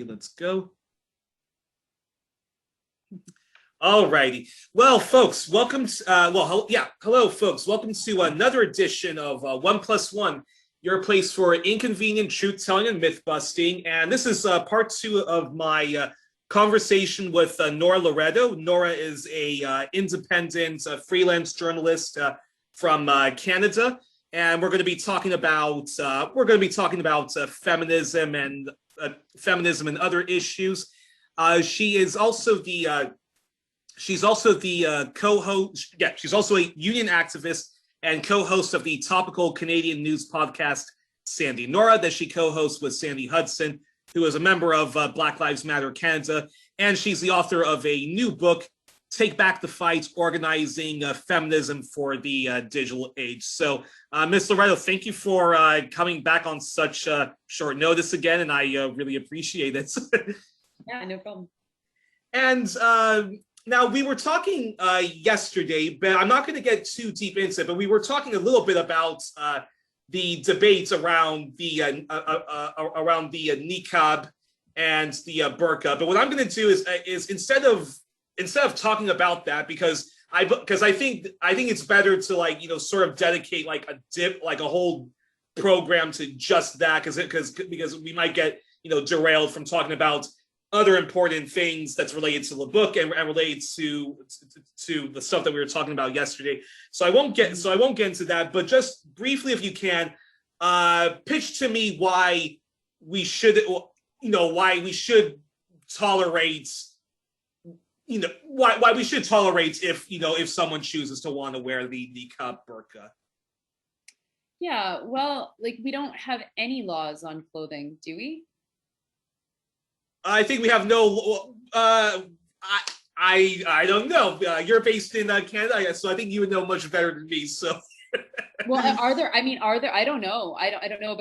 Let's go. Alrighty. Well, folks, welcome to, hello, folks. Welcome to another edition of 1+1, your place for inconvenient truth-telling and myth-busting. And this is part 2 of my conversation with Nora Loreto. Nora is a independent freelance journalist from Canada, and we're going to be talking about feminism and other issues. She's also co-host. Yeah, she's also a union activist and co-host of the topical Canadian news podcast Sandy Nora, that she co-hosts with Sandy Hudson, who is a member of Black Lives Matter Canada, and she's the author of a new book, Take Back the Fight: Organizing Feminism for the Digital Age. So, Ms. Loreto, thank you for coming back on such short notice again, and I really appreciate it. Yeah, no problem. And now, we were talking yesterday, but I'm not going to get too deep into it, but we were talking a little bit about the debates around the niqab and the burqa. But what I'm going to do is instead of talking about that, because I think it's better to sort of dedicate a whole program to just that, because we might get derailed from talking about other important things that's related to the book and related to the stuff that we were talking about yesterday. So I won't get into that, but just briefly, if you can, pitch to me why we should tolerate why we should tolerate if someone chooses to want to wear the niqab burqa. Yeah, well, we don't have any laws on clothing, do we? I think we have no. I don't know. You're based in Canada, so I think you would know much better than me. So. Well, are there? I don't know. I don't know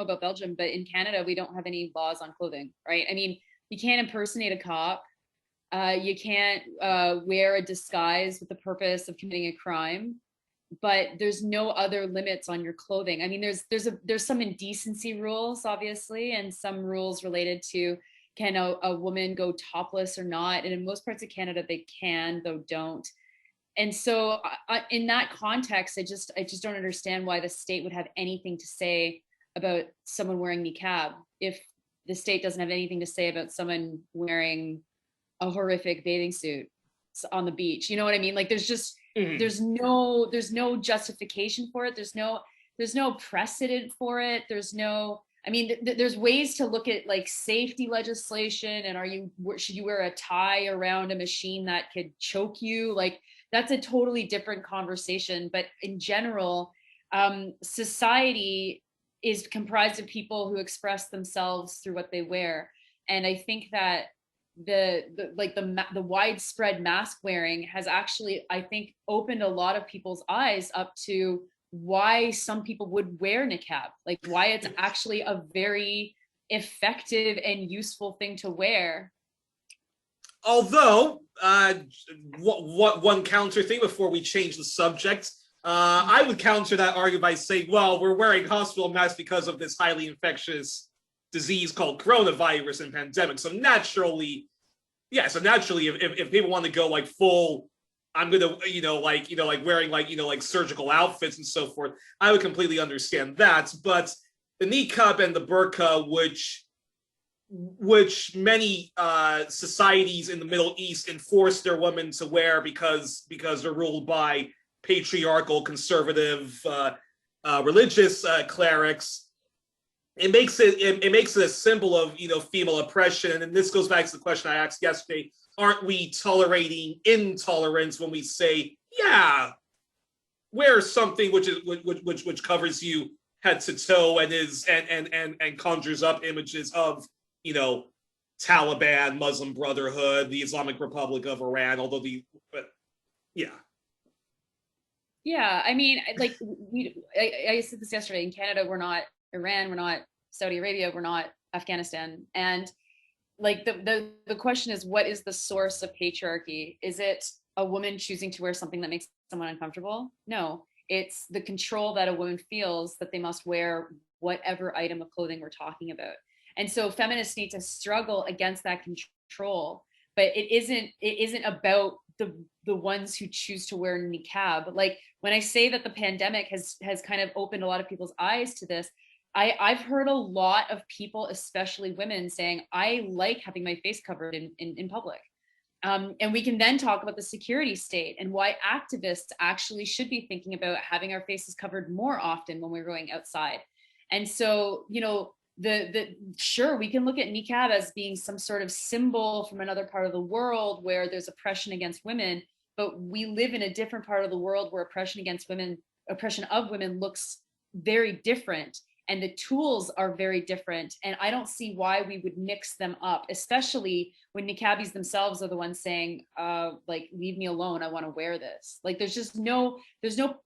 about Belgium, but in Canada we don't have any laws on clothing, right? I mean, you can't impersonate a cop. You can't wear a disguise with the purpose of committing a crime, but there's no other limits on your clothing. I mean, there's some indecency rules, obviously, and some rules related to can a woman go topless or not. And in most parts of Canada, they can, though don't. And so in that context, I just don't understand why the state would have anything to say about someone wearing niqab if the state doesn't have anything to say about someone wearing a horrific bathing suit on the beach. You know what I mean? There's just there's no justification for it. There's no precedent for it. There's ways to look at safety legislation, and should you wear a tie around a machine that could choke you? That's a totally different conversation. But in general, society is comprised of people who express themselves through what they wear, and I think that the widespread mask wearing has actually, I think, opened a lot of people's eyes up to why some people would wear niqab, why it's actually a very effective and useful thing to wear. Although, one counter thing before we change the subject, I would counter that argument by saying, well, we're wearing hospital masks because of this highly infectious disease called coronavirus and pandemic. So naturally, if people want to go full, I'm gonna, wearing surgical outfits and so forth, I would completely understand that. But the niqab and the burqa, which many societies in the Middle East enforce their women to wear because they're ruled by patriarchal, conservative, religious clerics, it makes it a symbol of female oppression. And this goes back to the question I asked yesterday: aren't we tolerating intolerance when we say, yeah, wear something which covers you head to toe and is and conjures up images of Taliban, Muslim Brotherhood, the Islamic Republic of Iran, Yeah, I mean, I said this yesterday. In Canada, we're not Iran, we're not Saudi Arabia, we're not Afghanistan, and the question is, what is the source of patriarchy? Is it a woman choosing to wear something that makes someone uncomfortable? No, it's the control that a woman feels that they must wear whatever item of clothing we're talking about. And so feminists need to struggle against that control. But it isn't about the ones who choose to wear niqab. Like when I say that the pandemic has kind of opened a lot of people's eyes to this, I've heard a lot of people, especially women, saying, I like having my face covered in public. And we can then talk about the security state and why activists actually should be thinking about having our faces covered more often when we're going outside. And so, the sure, we can look at niqab as being some sort of symbol from another part of the world where there's oppression against women, but we live in a different part of the world where oppression of women looks very different, and the tools are very different. And I don't see why we would mix them up, especially when niqabis themselves are the ones saying, like, leave me alone, I want to wear this. Like, there's no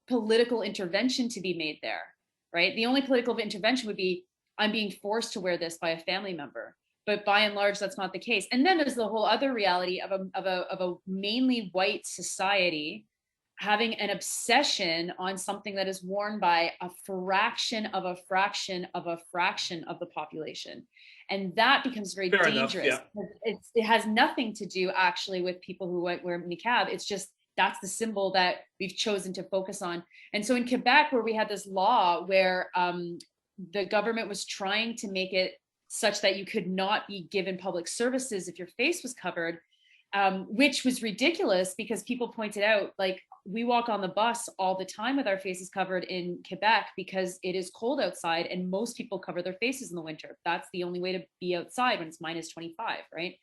political intervention to be made there, right? The only political intervention would be, I'm being forced to wear this by a family member. But by and large, that's not the case. And then there's the whole other reality of a mainly white society having an obsession on something that is worn by a fraction of a fraction of a fraction of the population. And that becomes very Fair dangerous. enough, yeah. It has nothing to do actually with people who wear niqab. It's just that's the symbol that we've chosen to focus on. And so in Quebec, where we had this law where the government was trying to make it such that you could not be given public services if your face was covered, which was ridiculous because people pointed out, like, we walk on the bus all the time with our faces covered in Quebec because it is cold outside and most people cover their faces in the winter. That's the only way to be outside when it's minus 25, right?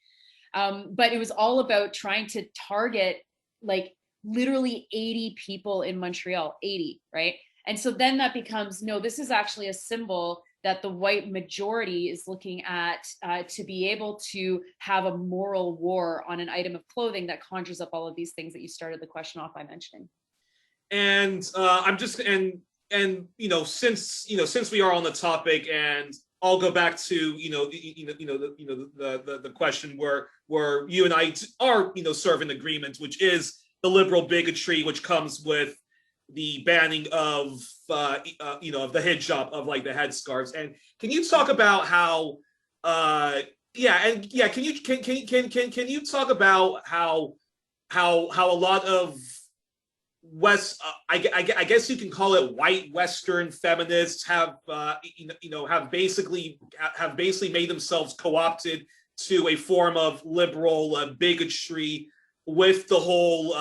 But it was all about trying to target like literally 80 people in Montreal, 80, right? And so then that becomes, no, this is actually a symbol that the white majority is looking at to be able to have a moral war on an item of clothing that conjures up all of these things that you started the question off by mentioning. And I'm just since we are on the topic, and I'll go back to the question where you and I are sort of in agreement, which is the liberal bigotry, which comes with the banning of the hijab, of like the headscarves. And can you talk about how can you talk about how a lot of West I guess you can call it white Western feminists have basically made themselves co-opted to a form of liberal bigotry with the whole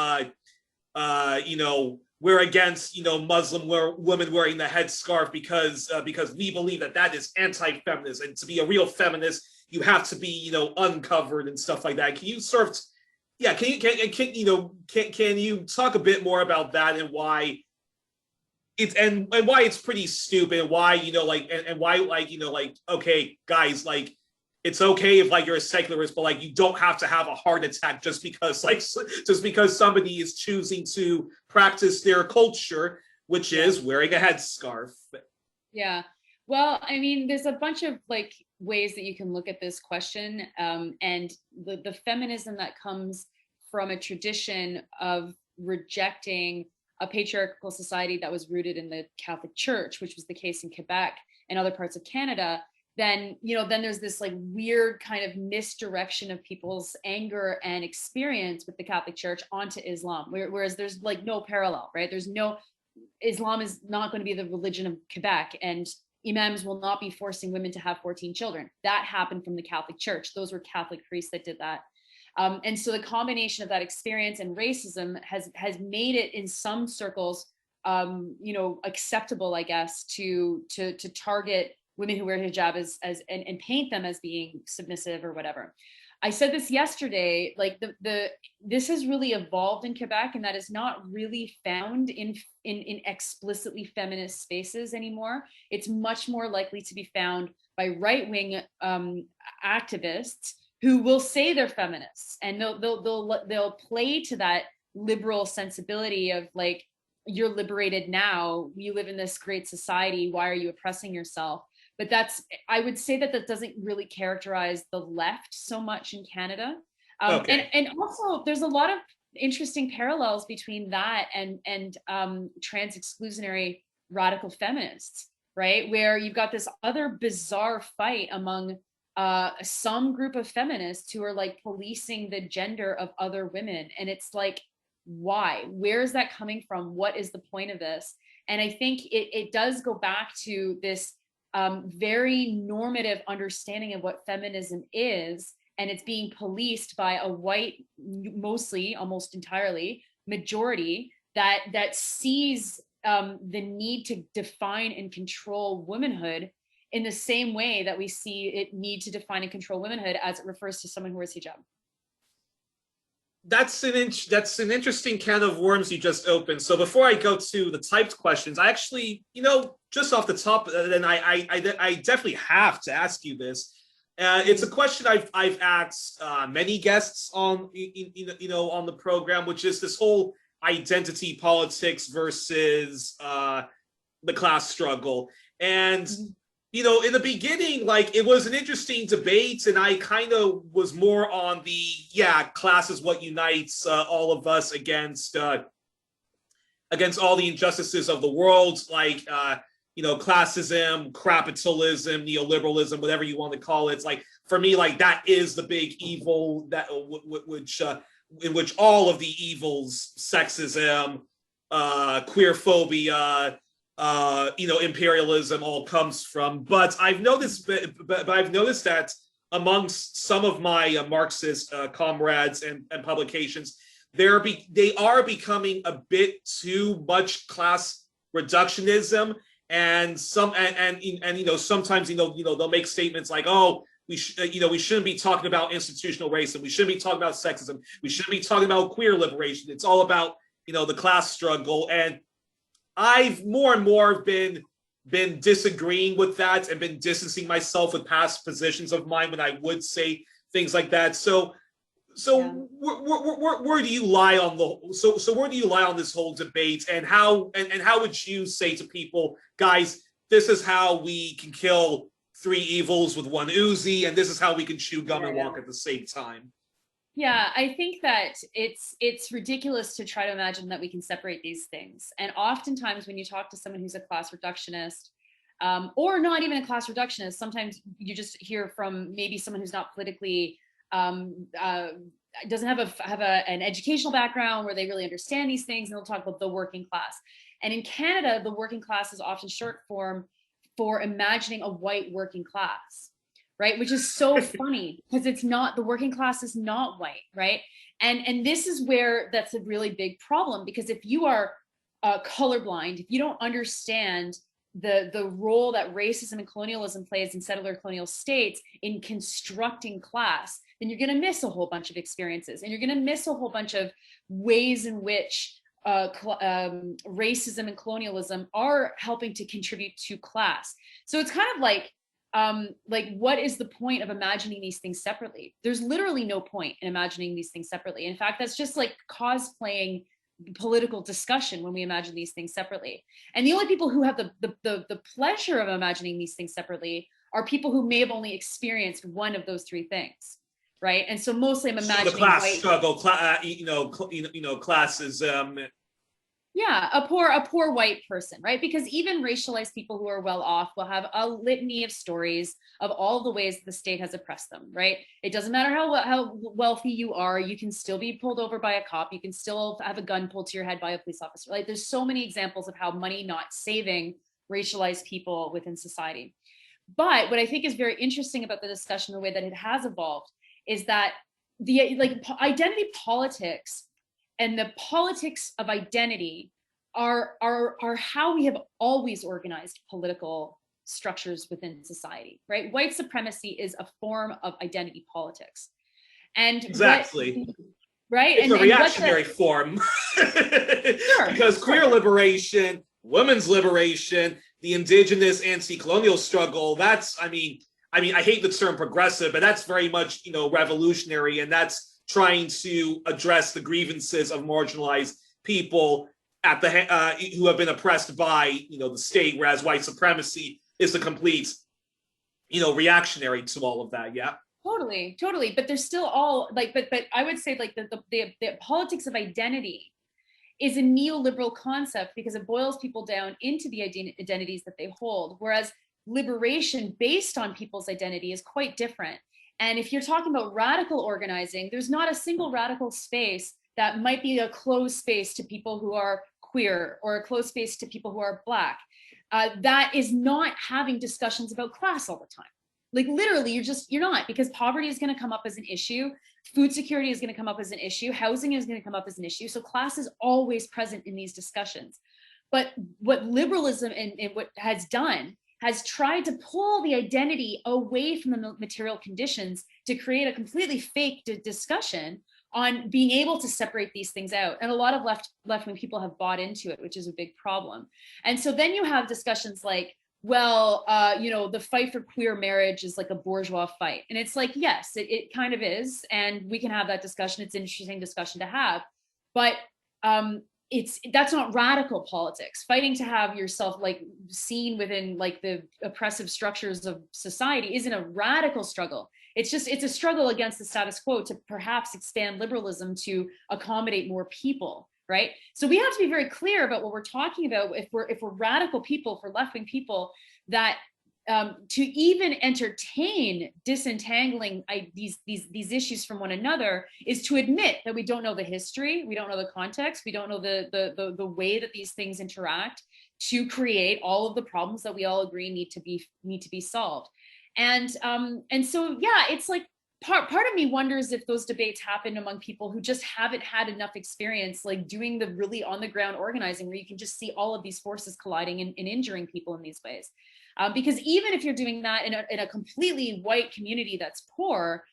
we're against Muslim women wearing the headscarf because we believe that is anti-feminist, and to be a real feminist you have to be uncovered and stuff like that. Can you sort of can you talk a bit more about that, and why it's and why it's pretty stupid, and why why okay guys, like, it's okay if like you're a secularist, but like you don't have to have a heart attack just because somebody is choosing to practice their culture, which is wearing a headscarf. Yeah. Well, I mean, there's a bunch of like ways that you can look at this question, and the feminism that comes from a tradition of rejecting a patriarchal society that was rooted in the Catholic Church, which was the case in Quebec and other parts of Canada. Then there's this like weird kind of misdirection of people's anger and experience with the Catholic Church onto Islam, whereas there's like no parallel, right? Islam is not going to be the religion of Quebec, and imams will not be forcing women to have 14 children. That happened from the Catholic Church. Those were Catholic priests that did that. And so the combination of that experience and racism has made it in some circles, acceptable, I guess, to target women who wear hijab and paint them as being submissive or whatever. I said this yesterday, like this has really evolved in Quebec, and that is not really found in explicitly feminist spaces anymore. It's much more likely to be found by right-wing activists who will say they're feminists, and they'll play to that liberal sensibility of like, you're liberated now, you live in this great society, why are you oppressing yourself? But I would say that doesn't really characterize the left so much in Canada. Okay. And also there's a lot of interesting parallels between that and trans exclusionary radical feminists, right? Where you've got this other bizarre fight among some group of feminists who are like policing the gender of other women. And it's like, why? Where is that coming from? What is the point of this? And I think it does go back to this very normative understanding of what feminism is, and it's being policed by a white, mostly, almost entirely, majority that sees the need to define and control womanhood in the same way that we see it need to define and control womanhood as it refers to someone who wears hijab. That's an interesting can of worms you just opened. So before I go to the typed questions, I actually, just off the top, then I definitely have to ask you this. It's a question I've asked many guests on on the program, which is this whole identity politics versus the class struggle. And in the beginning, like, it was an interesting debate, and I kind of was more on the, class is what unites all of us against all the injustices of the world, like, classism, capitalism, neoliberalism, whatever you want to call it. It's like, for me, like, that is the big evil that in which all of the evils, sexism, queerphobia, imperialism all comes from. But I've noticed that amongst some of my Marxist comrades and publications, they are becoming a bit too much class reductionism, and sometimes they'll make statements like, oh, we shouldn't be talking about institutional racism, we shouldn't be talking about sexism, we shouldn't be talking about queer liberation. It's all about the class struggle. And I've more and more been disagreeing with that and been distancing myself with past positions of mine when I would say things like that. So where do you lie on where do you lie on this whole debate, and how would you say to people, guys, this is how we can kill 3 evils with 1 Uzi, and this is how we can chew gum and walk at the same time? Yeah, I think that it's ridiculous to try to imagine that we can separate these things. And oftentimes when you talk to someone who's a class reductionist, or not even a class reductionist, sometimes you just hear from maybe someone who's not politically, doesn't have an educational background where they really understand these things, and they'll talk about the working class. And in Canada, the working class is often short form for imagining a white working class. Right, which is so funny, because it's not, the working class is not white, right? And this is where that's a really big problem, because if you are colorblind, if you don't understand the role that racism and colonialism plays in settler colonial states in constructing class, then you're going to miss a whole bunch of experiences, and you're going to miss a whole bunch of ways in which racism and colonialism are helping to contribute to class. So it's kind of like, what is the point of imagining these things separately? There's literally no point in imagining these things separately. In fact, that's just like cosplaying political discussion when we imagine these things separately. And the only people who have the pleasure of imagining these things separately are people who may have only experienced one of those 3 things, right? And so mostly I'm imagining the class struggle, classism. Yeah, a poor white person, right? Because even racialized people who are well off will have a litany of stories of all the ways the state has oppressed them, right? It doesn't matter how wealthy you are, you can still be pulled over by a cop, you can still have a gun pulled to your head by a police officer. Like, there's so many examples of how money not saving racialized people within society. But what I think is very interesting about the discussion, the way that it has evolved, is that the identity politics and the politics of identity are how we have always organized political structures within society, right? White supremacy is a form of identity politics. And exactly. Right? It's a reactionary form. Sure. Because queer liberation, women's liberation, the indigenous anti-colonial struggle, that's, I mean, I hate the term progressive, but that's very much, revolutionary, and that's trying to address the grievances of marginalized people at the who have been oppressed by the state, whereas white supremacy is the complete reactionary to all of that. Yeah, totally. But there's still all like, but I would say like the politics of identity is a neoliberal concept, because it boils people down into the identities that they hold, whereas liberation based on people's identity is quite different. And if you're talking about radical organizing, there's not a single radical space that might be a closed space to people who are queer or a closed space to people who are Black. That is not having discussions about class all the time. Like literally, you're not, because poverty is going to come up as an issue. Food security is going to come up as an issue. Housing is going to come up as an issue. So class is always present in these discussions. But what liberalism and what has done has tried to pull the identity away from the material conditions to create a completely fake discussion on being able to separate these things out. And a lot of left-wing people have bought into it, which is a big problem. And so then you have discussions like, well, the fight for queer marriage is like a bourgeois fight. And it's like, yes, it kind of is. And we can have that discussion. It's an interesting discussion to have. But that's not radical politics. Fighting to have yourself like seen within like the oppressive structures of society isn't a radical struggle. It's a struggle against the status quo to perhaps expand liberalism to accommodate more people, right? So we have to be very clear about what we're talking about. If we're radical people, for left-wing people, that to even entertain disentangling these issues from one another is to admit that we don't know the history, we don't know the context, we don't know the way that these things interact to create all of the problems that we all agree need to be solved. And so yeah, it's like part of me wonders if those debates happen among people who just haven't had enough experience, like doing the really on the ground organizing, where you can just see all of these forces colliding and injuring people in these ways. Because even if you're doing that in a completely white community that's poor,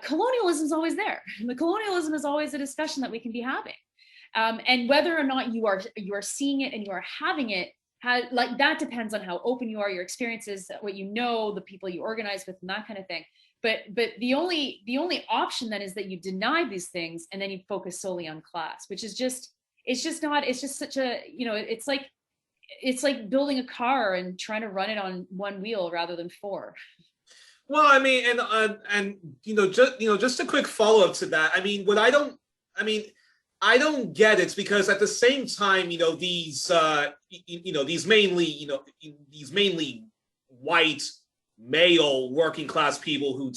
colonialism is always there. The colonialism is always a discussion that we can be having. And whether or not you are seeing it and you are having it, like that depends on how open you are, your experiences, what you know, the people you organize with, and that kind of thing. But the only option then is that you deny these things and then you focus solely on class, which is just such a, it's like building a car and trying to run it on one wheel rather than four. Well, I mean, and just a quick follow up to that. I mean, I don't get it, because at the same time, these mainly white male working class people who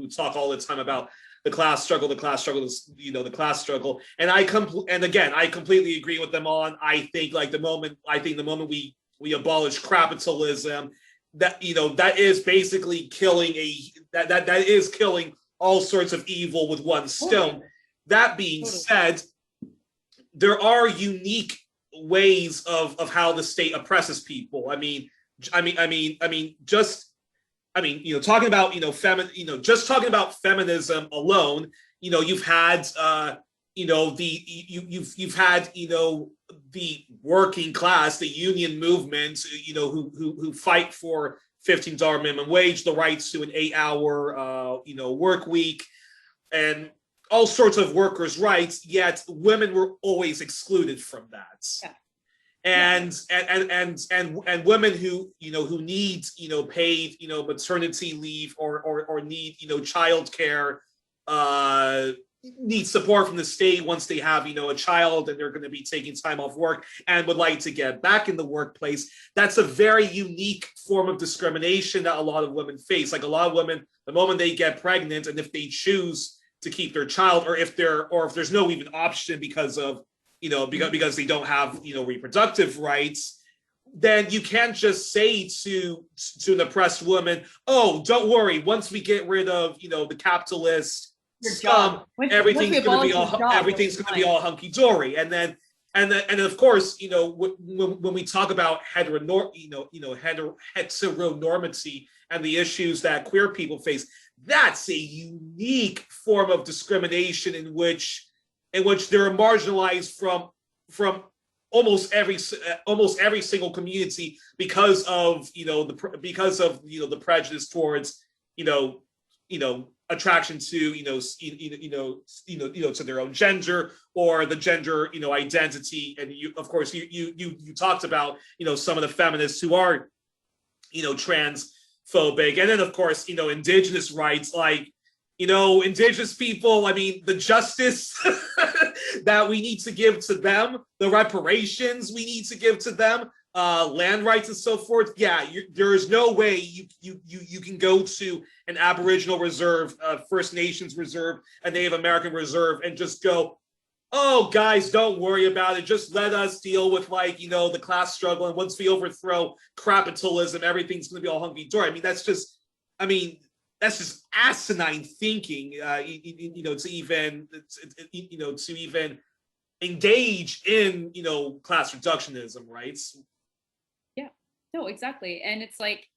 talk all the time about the class struggle, the class struggle. And I completely agree with them on. I think the moment we abolish capitalism, that is basically killing that is killing all sorts of evil with one stone. That being said, there are unique ways of how the state oppresses people. Talking about just talking about feminism alone, you've had you've had the working class, the union movement, who fight for $15 minimum wage, the rights to an 8-hour work week, and all sorts of workers' rights. Yet women were always excluded from that. Yeah. And women who need paid maternity leave or need childcare, need support from the state once they have a child and they're going to be taking time off work and would like to get back in the workplace. That's a very unique form of discrimination that a lot of women face. Like, a lot of women, the moment they get pregnant, and if they choose to keep their child, or if there's no even option because of because they don't have reproductive rights, then you can't just say to an oppressed woman, "Oh, don't worry, once we get rid of the capitalist scum, everything's going to be all hunky dory." And then of course, when we talk about heteronormity and the issues that queer people face, that's a unique form of discrimination in which they're marginalized from almost every single community because of the prejudice towards attraction to to their own gender, or the gender identity. And of course you talked about some of the feminists who are transphobic, and then of course indigenous rights, like indigenous people. I mean, the justice that we need to give to them, the reparations we need to give to them, land rights and so forth, yeah, there is no way you can go to an Aboriginal reserve, First Nations reserve, a Native American reserve, and just go, oh, guys, don't worry about it. Just let us deal with, like, the class struggle. And once we overthrow capitalism, everything's going to be all hunky dory. I mean, that's just asinine thinking. To even engage in class reductionism, right? Yeah, no, exactly. And it's like,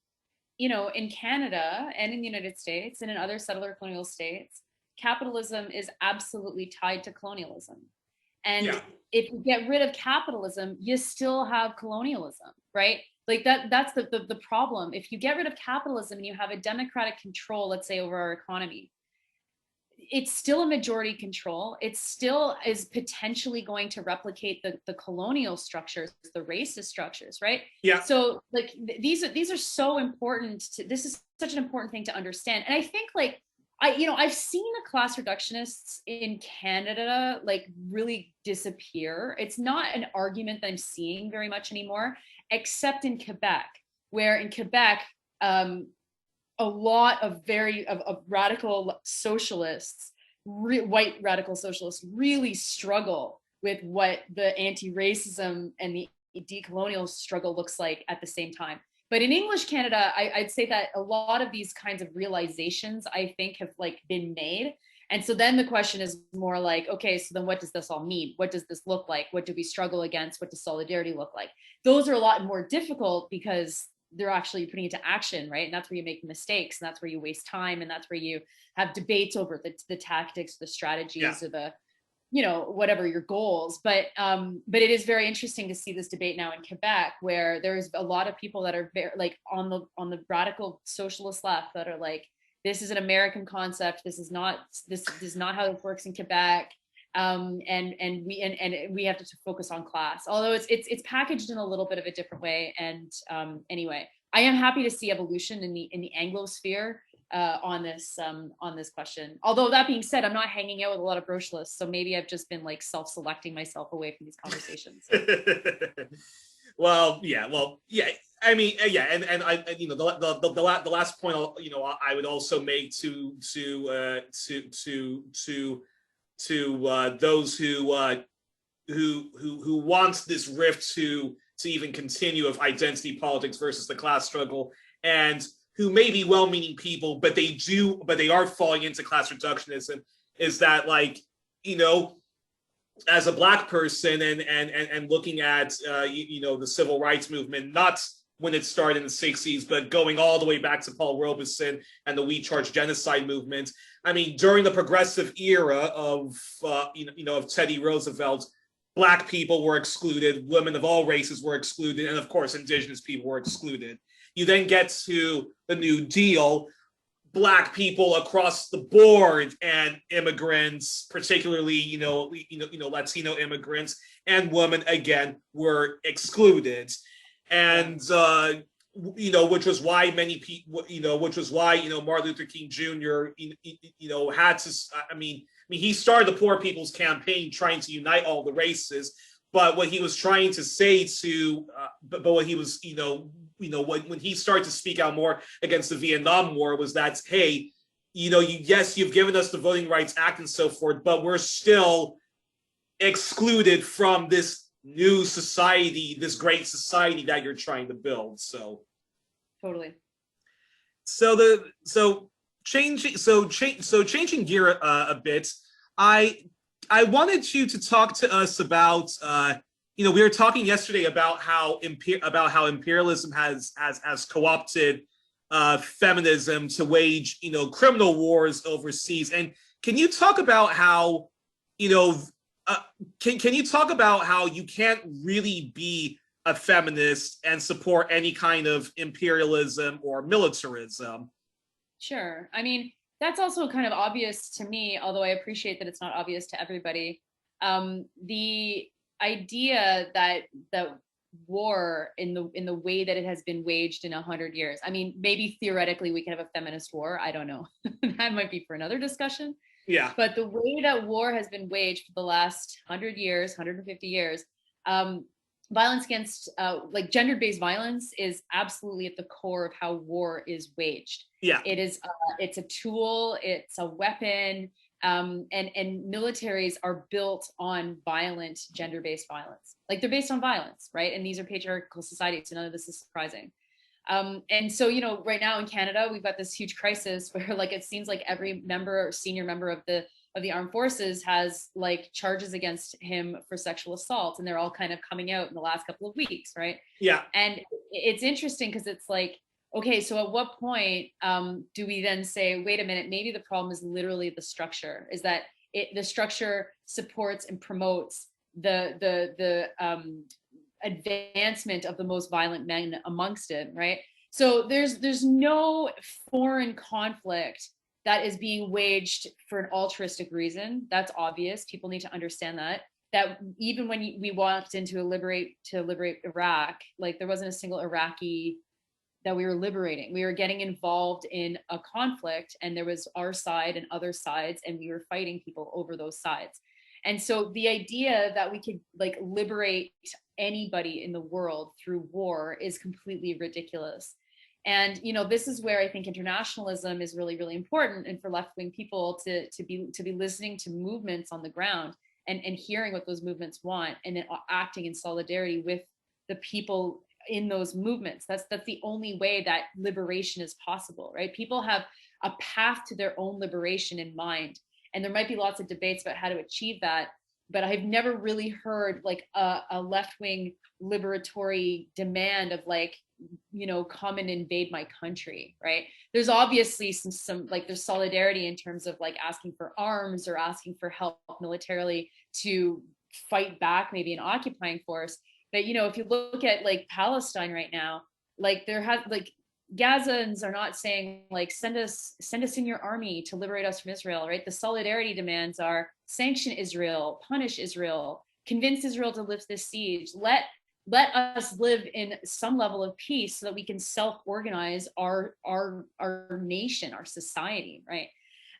in Canada and in the United States and in other settler colonial states, capitalism is absolutely tied to colonialism. And Yeah. if you get rid of capitalism, you still have colonialism, right? Like that's the problem. If you get rid of capitalism and you have a democratic control, let's say, over our economy, it's still a majority control. It still is potentially going to replicate the colonial structures, the racist structures, right? Yeah. So like these are so important this is such an important thing to understand. And I think like I've seen the class reductionists in Canada like really disappear. It's not an argument that I'm seeing very much anymore, except in Quebec, where in Quebec, a lot of radical socialists, white radical socialists, really struggle with what the anti-racism and the decolonial struggle looks like at the same time. But in English Canada, I'd say that a lot of these kinds of realizations, I think, have like been made. And so then the question is more like, okay, so then what does this all mean? What does this look like? What do we struggle against? What does solidarity look like? Those are a lot more difficult because they're actually putting into action, right? And that's where you make mistakes, and that's where you waste time, and that's where you have debates over the tactics, the strategies, or the whatever your goals. But it is very interesting to see this debate now in Quebec, where there's a lot of people that are very like on the radical socialist left that are like, this is an American concept. This is not how it works in Quebec. And we have to focus on class, although it's packaged in a little bit of a different way. And anyway, I am happy to see evolution in the Anglosphere on this question. Although that being said, I'm not hanging out with a lot of brocialists, so maybe I've just been like self-selecting myself away from these conversations. Well, yeah. I mean, yeah, and I, the last point I would also make to those who want this rift to even continue of identity politics versus the class struggle, and who may be well-meaning people, but they are falling into class reductionism, is that, like, as a Black person and looking at the civil rights movement, not when it started in the 60s, but going all the way back to Paul Robeson and the We Charge Genocide movement. I mean, during the progressive era of Teddy Roosevelt, Black people were excluded, women of all races were excluded, and of course, Indigenous people were excluded. You then get to the New Deal, Black people across the board and immigrants, particularly Latino immigrants and women, again, were excluded. And which was why many people, Martin Luther King Jr. Had to. I mean, he started the Poor People's Campaign trying to unite all the races. But what he was trying to say to, but what he was, when he started to speak out more against the Vietnam War, was that, hey, yes, you've given us the Voting Rights Act and so forth, but we're still excluded from this new society, this great society that you're trying to build. So totally. Changing gear a bit, I wanted you to talk to us about we were talking yesterday about how imperialism has co-opted feminism to wage criminal wars overseas. And can you talk about how can you talk about how you can't really be a feminist and support any kind of imperialism or militarism? Sure. I mean, that's also kind of obvious to me, although I appreciate that it's not obvious to everybody. The idea that war in the way that it has been waged in 100 years. I mean, maybe theoretically we can have a feminist war. I don't know. That might be for another discussion. Yeah. But the way that war has been waged for the last 100 years, 150 years, violence against like gendered-based violence is absolutely at the core of how war is waged. Yeah. It is it's a tool, it's a weapon, and militaries are built on violent gender-based violence. Like they're based on violence, right? And these are patriarchal societies, so none of this is surprising. And so, you know, right now in Canada, we've got this huge crisis where like it seems like every member or senior member of the armed forces has like charges against him for sexual assault, and they're all kind of coming out in the last couple of weeks, right? Yeah. And it's interesting because it's like, okay, so at what point do we then say, wait a minute, maybe the problem is literally the structure, is that the structure supports and promotes the advancement of the most violent men amongst it, right? So there's no foreign conflict that is being waged for an altruistic reason. That's obvious. People need to understand that. That even when we walked in to liberate Iraq, like there wasn't a single Iraqi that we were liberating. We were getting involved in a conflict, and there was our side and other sides, and we were fighting people over those sides. And so the idea that we could like liberate anybody in the world through war is completely ridiculous. And you know, this is where I think internationalism is really, really important, and for left-wing people to be listening to movements on the ground and hearing what those movements want, and then acting in solidarity with the people in those movements. That's the only way that liberation is possible, right? People have a path to their own liberation in mind, and there might be lots of debates about how to achieve that, but I've never really heard like a left-wing liberatory demand of like, you know, come and invade my country, right? There's obviously some like there's solidarity in terms of like asking for arms or asking for help militarily to fight back maybe an occupying force. But you know, if you look at like Palestine right now, like there have like Gazans are not saying like send us in your army to liberate us from Israel, right? The solidarity demands are sanction Israel, punish Israel, convince Israel to lift this siege, let us live in some level of peace so that we can self-organize our nation, our society, right?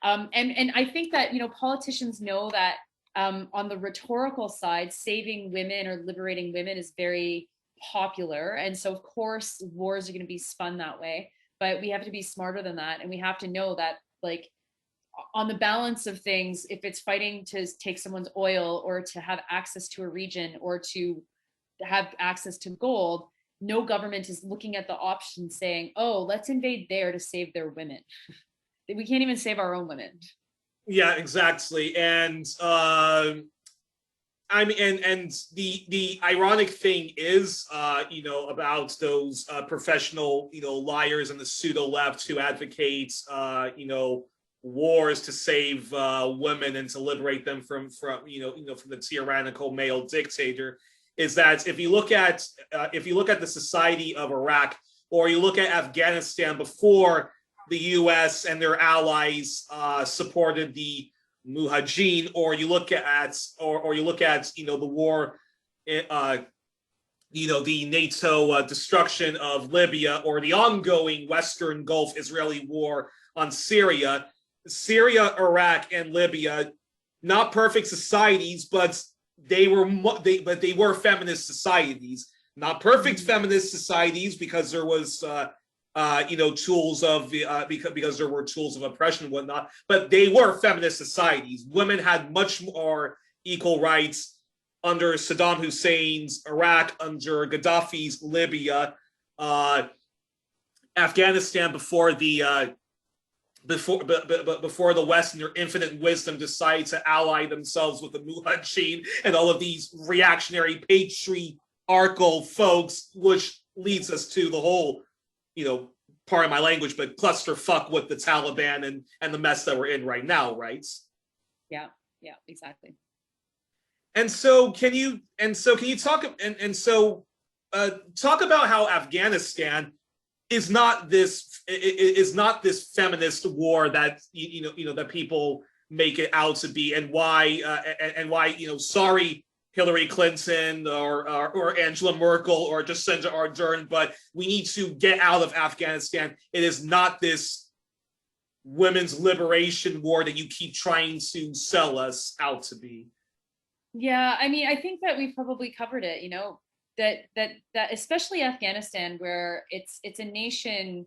And I think that, you know, politicians know that on the rhetorical side, saving women or liberating women is very popular. And so of course wars are going to be spun that way, but we have to be smarter than that. And we have to know that like on the balance of things, if it's fighting to take someone's oil or to have access to a region or to have access to gold, no government is looking at the option saying, oh, let's invade there to save their women. We can't even save our own women. Yeah, exactly. And I mean, and the ironic thing is, you know, about those professional, you know, liars and the pseudo left who advocate, you know, wars to save women and to liberate them from you know from the tyrannical male dictator, is that if you look at the society of Iraq, or you look at Afghanistan before the U.S. and their allies supported the Mujahideen, or you look at you know the war, you know the NATO destruction of Libya, or the ongoing Western Gulf Israeli war on Syria, Iraq, and Libya, not perfect societies, but they were feminist societies, not perfect feminist societies because there was you know tools of because there were tools of oppression and whatnot, but they were feminist societies. Women had much more equal rights under Saddam Hussein's Iraq, under Gaddafi's Libya, Afghanistan before the before the West in their infinite wisdom decided to ally themselves with the Mujahideen and all of these reactionary patriarchal folks, which leads us to the whole, you know, pardon my language, but clusterfuck with the Taliban and the mess that we're in right now, right? Yeah, exactly. And so can you talk talk about how Afghanistan is not this feminist war that you know that people make it out to be, and why you know, sorry Hillary Clinton or Angela Merkel or Jacinda Ardern, but we need to get out of Afghanistan. It is not this women's liberation war that you keep trying to sell us out to be. Yeah, I mean, I think that we've probably covered it, you know. that especially Afghanistan, where it's a nation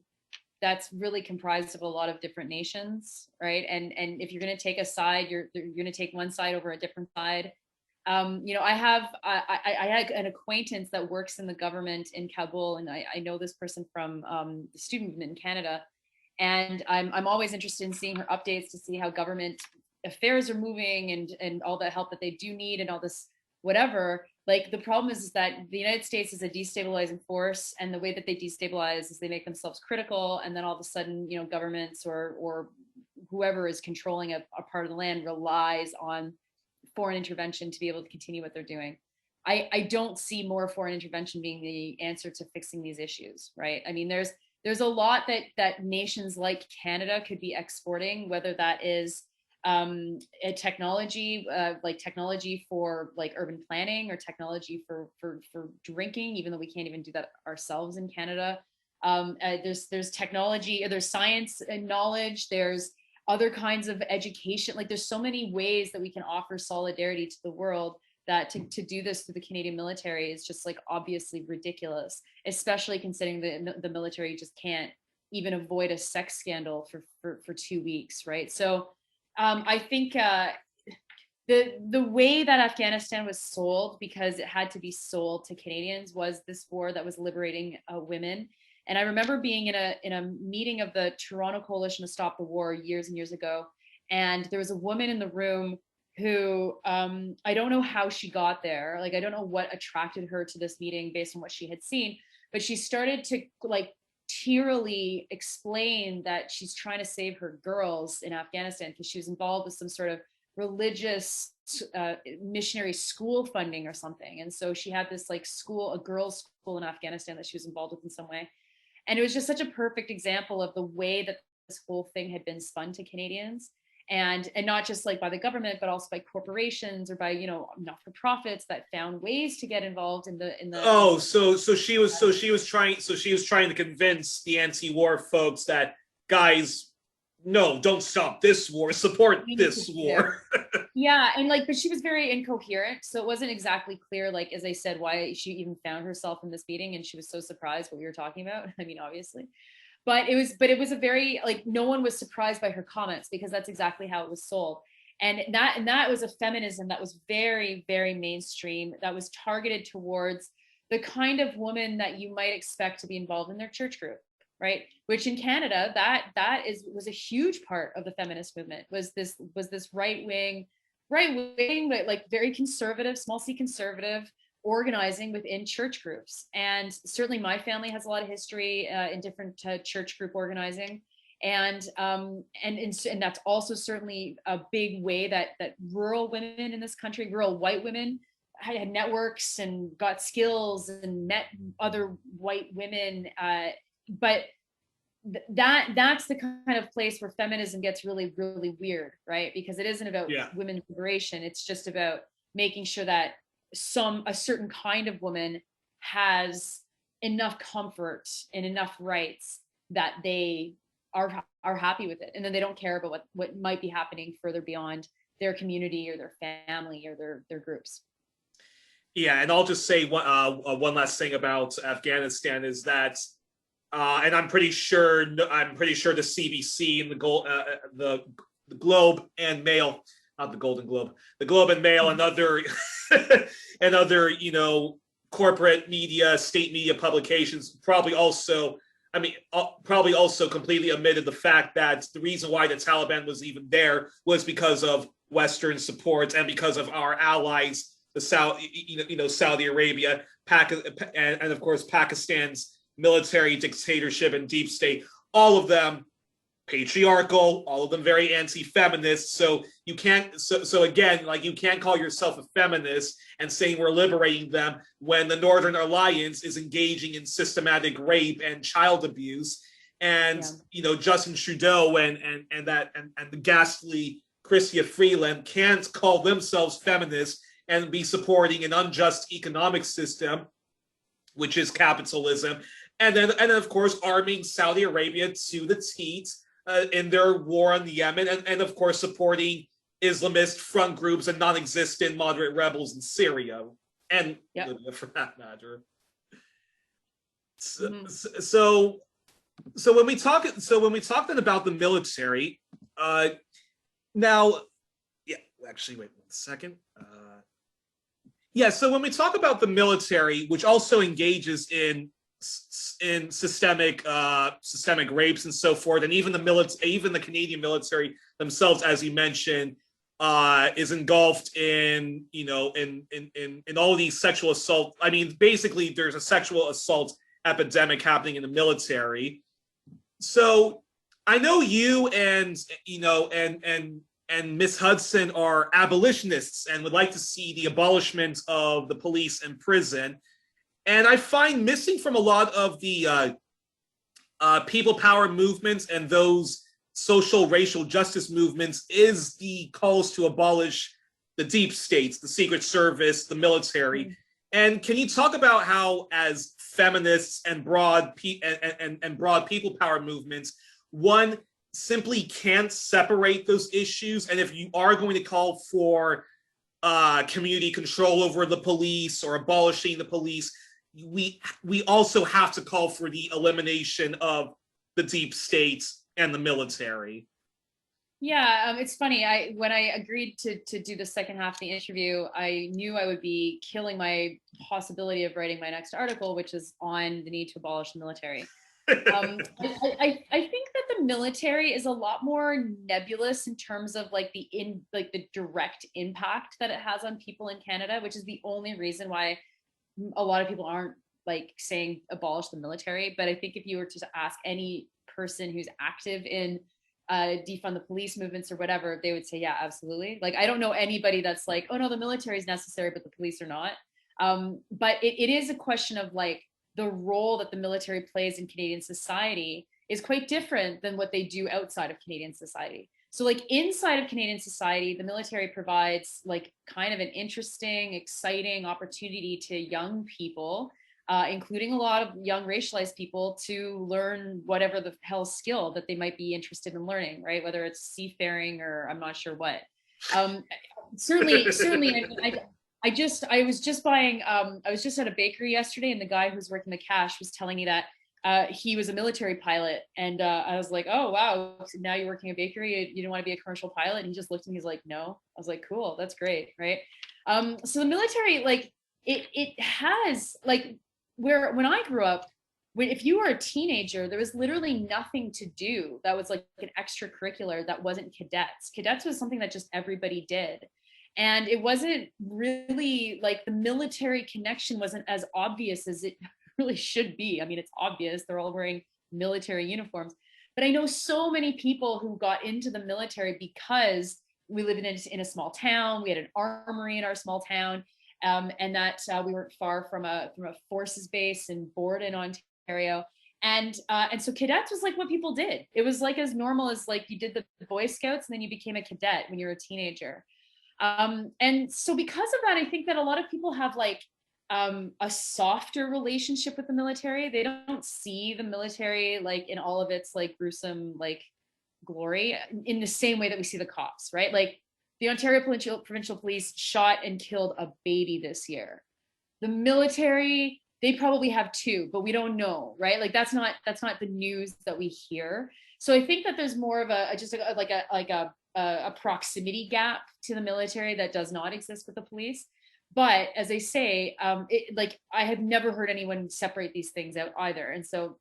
that's really comprised of a lot of different nations, right? And if you're going to take a side, you're going to take one side over a different side. You know, I had an acquaintance that works in the government in Kabul, and I know this person from the student movement in Canada, and I'm always interested in seeing her updates to see how government affairs are moving and all the help that they do need and all this whatever. Like the problem is that the United States is a destabilizing force, and the way that they destabilize is they make themselves critical, and then all of a sudden, you know, governments or whoever is controlling a part of the land relies on foreign intervention to be able to continue what they're doing. I don't see more foreign intervention being the answer to fixing these issues, right? I mean, there's a lot that nations like Canada could be exporting, whether that is a technology, like technology for like urban planning or technology for drinking, even though we can't even do that ourselves in Canada. There's technology, there's science and knowledge, there's other kinds of education. Like there's so many ways that we can offer solidarity to the world that to do this through the Canadian military is just like obviously ridiculous, especially considering the military just can't even avoid a sex scandal for 2 weeks, right? So I think the way that Afghanistan was sold, because it had to be sold to Canadians, was this war that was liberating women. And I remember being in a meeting of the Toronto Coalition to Stop the War years and years ago, and there was a woman in the room who I don't know how she got there. Like I don't know what attracted her to this meeting based on what she had seen, but she started to like tearily explain that she's trying to save her girls in Afghanistan because she was involved with some sort of religious missionary school funding or something. And so she had this like school, a girls' school in Afghanistan that she was involved with in some way. And it was just such a perfect example of the way that this whole thing had been spun to Canadians. And not just like by the government, but also by corporations or by, you know, not-for-profits that found ways to get involved in the Oh, so she was trying to convince the anti-war folks that, guys, no, don't stop this war, support this war. Yeah, and like, but she was very incoherent, so it wasn't exactly clear, like as I said, why she even found herself in this meeting, and she was so surprised what we were talking about. I mean, obviously. But it was a very, like, no one was surprised by her comments because that's exactly how it was sold. And that was a feminism that was very, very mainstream, that was targeted towards the kind of woman that you might expect to be involved in their church group, right? Which in Canada, was a huge part of the feminist movement, was this right wing, but like very conservative, small c conservative organizing within church groups. And certainly my family has a lot of history in different church group organizing. And that's also certainly a big way that rural women in this country, rural white women, had networks and got skills and met other white women. But that's the kind of place where feminism gets really, really weird, right? Because it isn't about women's liberation. It's just about making sure that a certain kind of woman has enough comfort and enough rights that they are happy with it, and then they don't care about what might be happening further beyond their community or their family or their groups. Yeah, and I'll just say one last thing about Afghanistan is that, and I'm pretty sure the CBC and the Globe and Mail, not the Golden Globe, the Globe and Mail and other and other, you know, corporate media, state media publications probably also completely omitted the fact that the reason why the Taliban was even there was because of Western support and because of our allies, the Saudi Arabia, and of course Pakistan's military dictatorship and deep state, all of them patriarchal, all of them very anti-feminist. So you can't, so again, like, you can't call yourself a feminist and saying we're liberating them when the Northern Alliance is engaging in systematic rape and child abuse. And you know, Justin Trudeau and the ghastly Chrystia Freeland can't call themselves feminists and be supporting an unjust economic system, which is capitalism, and then of course arming Saudi Arabia to the teeth in their war on Yemen, and of course supporting Islamist front groups and non-existent moderate rebels in Syria. and Yep. Libya for that matter. So, Mhm. so when we talk then about the military, now, yeah, actually, wait 1 second. Yeah, so when we talk about the military, which also engages in systemic rapes and so forth, and even the Canadian military themselves, as you mentioned, is engulfed in in all these sexual assault. I mean, basically, there's a sexual assault epidemic happening in the military. So I know you and Miss Hudson are abolitionists and would like to see the abolishment of the police and prison. And I find missing from a lot of the people power movements and those social racial justice movements is the calls to abolish the deep states, the Secret Service, the military. And can you talk about how, as feminists and broad people power movements, one simply can't separate those issues, and if you are going to call for community control over the police or abolishing the police, we also have to call for the elimination of the deep state and the military. Yeah, it's funny. When I agreed to do the second half of the interview, I knew I would be killing my possibility of writing my next article, which is on the need to abolish the military. I think that the military is a lot more nebulous in terms of like the direct impact that it has on people in Canada, which is the only reason why a lot of people aren't like saying abolish the military. But I think if you were to ask any person who's active in defund the police movements or whatever, they would say, yeah, absolutely. Like, I don't know anybody that's like, oh no, the military is necessary, but the police are not. But it is a question of like the role that the military plays in Canadian society is quite different than what they do outside of Canadian society. So like inside of Canadian society, the military provides like kind of an interesting, exciting opportunity to young people, including a lot of young racialized people, to learn whatever the hell skill that they might be interested in learning, right? Whether it's seafaring or I'm not sure what. Certainly, I was just at a bakery yesterday, and the guy who's working the cash was telling me that he was a military pilot, and I was like, oh wow, so now you're working a bakery, you don't want to be a commercial pilot? And he just looked at me, he's like, no. I was like, cool, that's great, right? So the military, like it has like, where when I grew up, if you were a teenager, there was literally nothing to do that was like an extracurricular that wasn't cadets. Cadets was something that just everybody did. And it wasn't really like the military connection wasn't as obvious as it really should be. I mean, it's obvious, they're all wearing military uniforms. But I know so many people who got into the military because we lived in a small town. We had an armory in our small town, and that we weren't far from a forces base in Borden, Ontario. And so cadets was like what people did. It was like as normal as like you did the Boy Scouts and then you became a cadet when you were a teenager. And so because of that, I think that a lot of people have like a softer relationship with the military. They don't see the military like in all of its like gruesome like glory in the same way that we see the cops, right? Like the Ontario Provincial Police shot and killed a baby this year. The military, they probably have two, but we don't know, right? Like that's not the news that we hear. So I think that there's more of a proximity gap to the military that does not exist with the police. But as I say, like I have never heard anyone separate these things out either. And so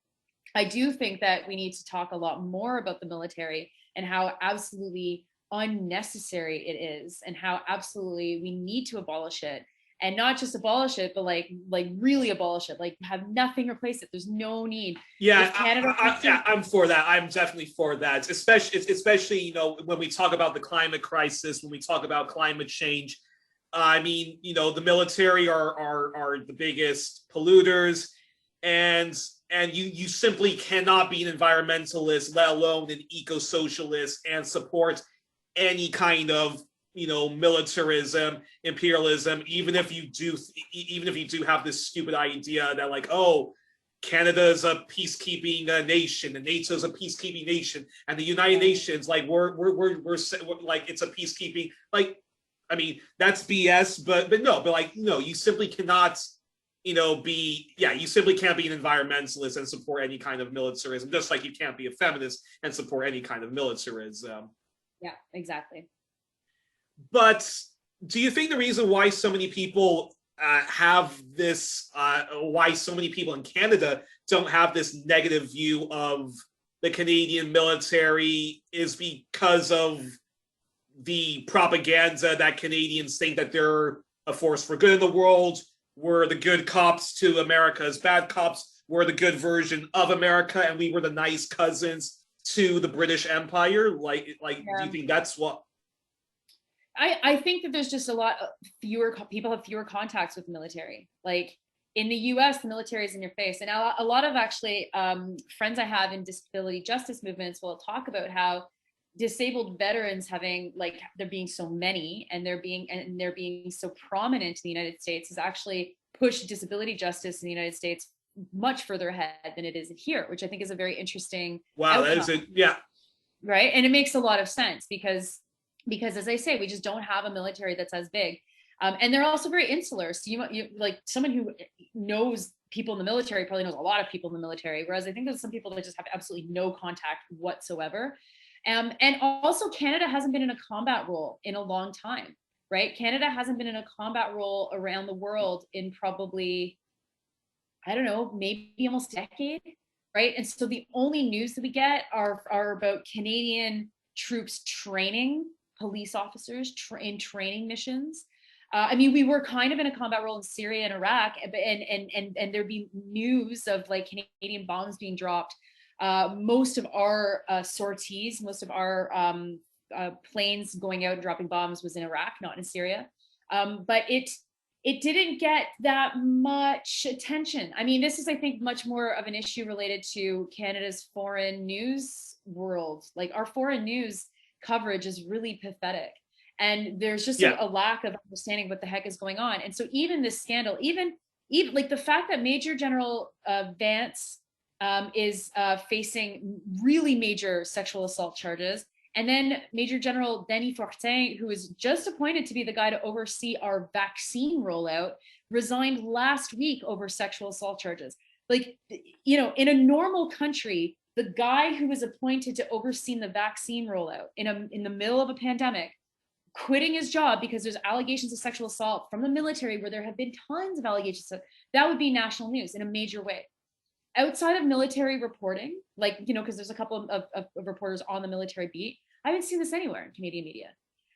I do think that we need to talk a lot more about the military and how absolutely unnecessary it is, and how absolutely we need to abolish it. And not just abolish it, but like really abolish it, like have nothing replace it. There's no need. Yeah, I'm for that. I'm definitely for that. Especially, you know, when we talk about the climate crisis, when we talk about climate change. I mean, you know, the military are the biggest polluters, and you simply cannot be an environmentalist, let alone an eco-socialist, and support any kind of, you know, militarism, imperialism, even if you do have this stupid idea that like, oh, Canada is a peacekeeping nation, and NATO is a peacekeeping nation, and the United Nations, like we're like it's a peacekeeping, like I mean, that's BS, but no, but like, no, you simply cannot, you simply can't be an environmentalist and support any kind of militarism, just like you can't be a feminist and support any kind of militarism. Yeah, exactly. But do you think the reason why so many people have this, why so many people in Canada don't have this negative view of the Canadian military is because of the propaganda that Canadians think that they're a force for good in the world? We're the good cops to America's bad cops. We're the good version of America, and we were the nice cousins to the British Empire. Like, do you think that's what? I think that there's just a lot fewer people have fewer contacts with the military. Like in the US, the military is in your face. And a lot of actually friends I have in disability justice movements will talk about how disabled veterans having like there being so many and they're being so prominent in the United States has actually pushed disability justice in the United States much further ahead than it is here, which I think is a very interesting Wow, outcome. that is it. Yeah. Right. And it makes a lot of sense because as I say, we just don't have a military that's as big. And they're also very insular. So you like someone who knows people in the military probably knows a lot of people in the military. Whereas I think there's some people that just have absolutely no contact whatsoever. And also Canada hasn't been in a combat role in a long time, right? Canada hasn't been in a combat role around the world in probably, I don't know, maybe almost a decade, right? And so the only news that we get are about Canadian troops training police officers in training missions. I mean, we were kind of in a combat role in Syria and Iraq, and there'd be news of like Canadian bombs being dropped. Most of our sorties, most of our planes going out and dropping bombs was in Iraq, not in Syria. But it didn't get that much attention. I mean, this is, I think, much more of an issue related to Canada's foreign news world. Like our foreign news coverage is really pathetic. And there's just a lack of understanding what the heck is going on. And so even this scandal, even like the fact that Major General Vance is facing really major sexual assault charges, and then Major General Denis Fortin, who was just appointed to be the guy to oversee our vaccine rollout, resigned last week over sexual assault charges. Like, in a normal country, the guy who was appointed to oversee the vaccine rollout in the middle of a pandemic, quitting his job because there's allegations of sexual assault from the military, where there have been tons of allegations of, that would be national news in a major way. Outside of military reporting, like, because there's a couple of reporters on the military beat, I haven't seen this anywhere in Canadian media.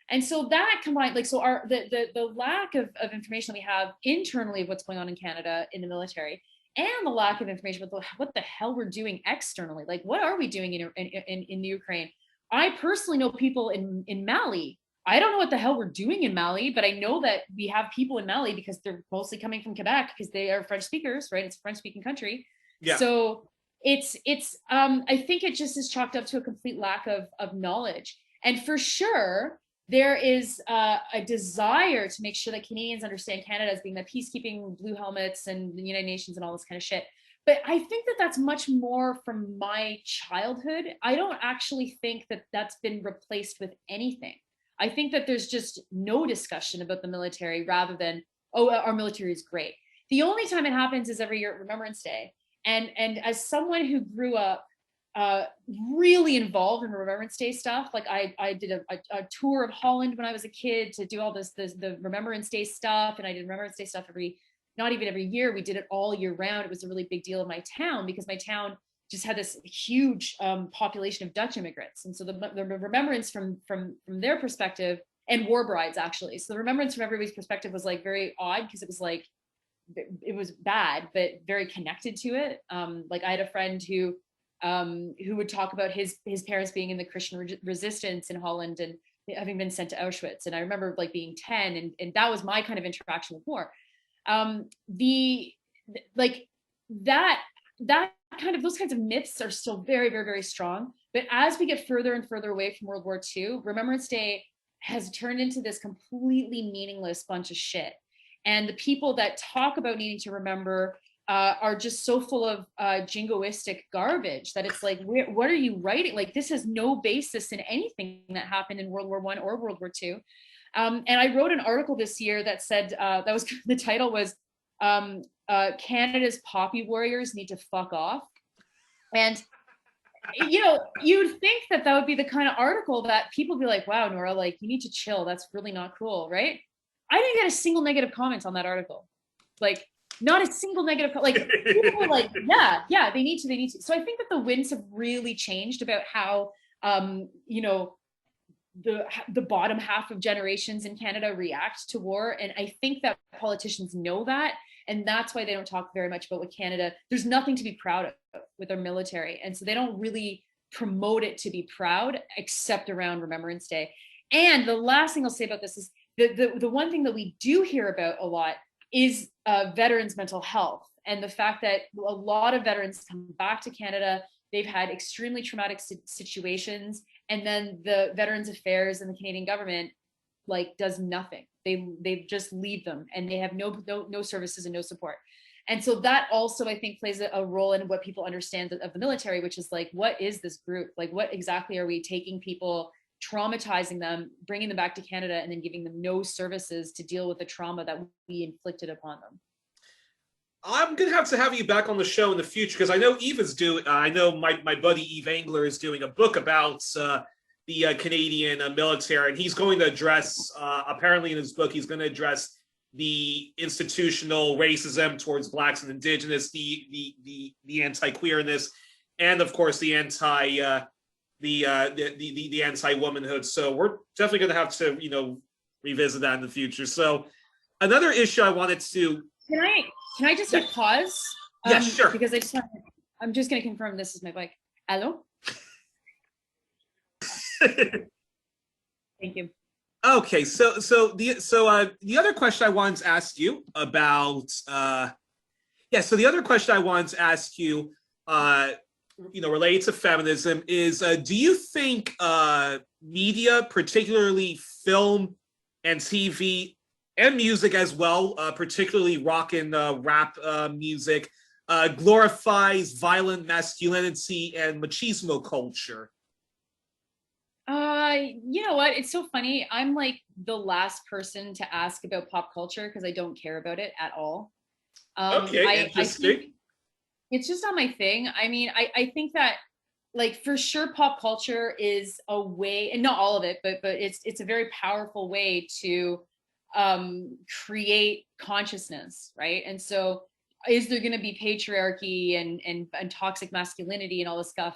And so that combined, like, so the lack of information that we have internally of what's going on in Canada in the military, and the lack of information about what the hell we're doing externally, like what are we doing in the Ukraine? I personally know people in Mali. I don't know what the hell we're doing in Mali, but I know that we have people in Mali because they're mostly coming from Quebec because they are French speakers, right? It's a French speaking country. Yeah. So it's I think it just is chalked up to a complete lack of knowledge. And for sure, there is a desire to make sure that Canadians understand Canada as being the peacekeeping blue helmets and the United Nations and all this kind of shit. But I think that that's much more from my childhood. I don't actually think that that's been replaced with anything. I think that there's just no discussion about the military rather than, oh, our military is great. The only time it happens is every year at Remembrance Day. And as someone who grew up really involved in Remembrance Day stuff, like I did a tour of Holland when I was a kid to do all the Remembrance Day stuff, and I did Remembrance Day stuff not even every year, we did it all year round. It was a really big deal in my town because my town just had this huge population of Dutch immigrants, and so the remembrance from their perspective, and war brides actually. So the remembrance from everybody's perspective was like very odd because it was like, it was bad, but very connected to it. Like I had a friend who would talk about his parents being in the Christian resistance in Holland and having been sent to Auschwitz. And I remember like being 10, and that was my kind of interaction with war. Those kinds of myths are still very, very, very strong. But as we get further and further away from World War II, Remembrance Day has turned into this completely meaningless bunch of shit. And the people that talk about needing to remember are just so full of jingoistic garbage that it's like, what are you writing? Like, this has no basis in anything that happened in World War I or World War II. And I wrote an article this year that said, that was, the title was, Canada's poppy warriors need to fuck off. And, you know, you'd think that that would be the kind of article that people be like, wow, Nora, like, you need to chill. That's really not cool, right? I didn't get a single negative comment on that article. Like, not a single negative, like, people were like, yeah, they need to. So I think that the winds have really changed about how, you know, the bottom half of generations in Canada react to war. And I think that politicians know that. And that's why they don't talk very much about what Canada, there's nothing to be proud of with our military. And so they don't really promote it to be proud, except around Remembrance Day. And the last thing I'll say about this is the one thing that we do hear about a lot is veterans' mental health, and the fact that a lot of veterans come back to Canada, they've had extremely traumatic situations, and then the Veterans Affairs and the Canadian government like does nothing. They just leave them, and they have no services and no support. And so that also, I think, plays a role in what people understand of the military, which is like, what is this group? Like, what exactly are we taking people, traumatizing them, bringing them back to Canada, and then giving them no services to deal with the trauma that we inflicted upon them? I'm gonna have to have you back on the show in the future, because I know Eve is doing. I know my buddy Eve Angler is doing a book about the Canadian military, and he's going to address. Apparently, in his book, he's going to address the institutional racism towards Blacks and Indigenous, the anti-queerness, and of course the anti-womanhood. So we're definitely going to have to revisit that in the future. So another issue I wanted to. Can I just hit pause? Yeah, sure. Because I'm just going to confirm this is my bike. Hello? Thank you. Okay, so the other question I wanted to ask you about, related to feminism is, do you think media, particularly film and TV and music as well, particularly rock and rap music, glorifies violent masculinity and machismo culture? You know what? It's so funny. I'm like the last person to ask about pop culture because I don't care about it at all. Okay, interesting. I think it's just not my thing. I mean, I think that, like, for sure, pop culture is a way, and not all of it, but it's a very powerful way to create consciousness, right? And so, is there going to be patriarchy and toxic masculinity and all this stuff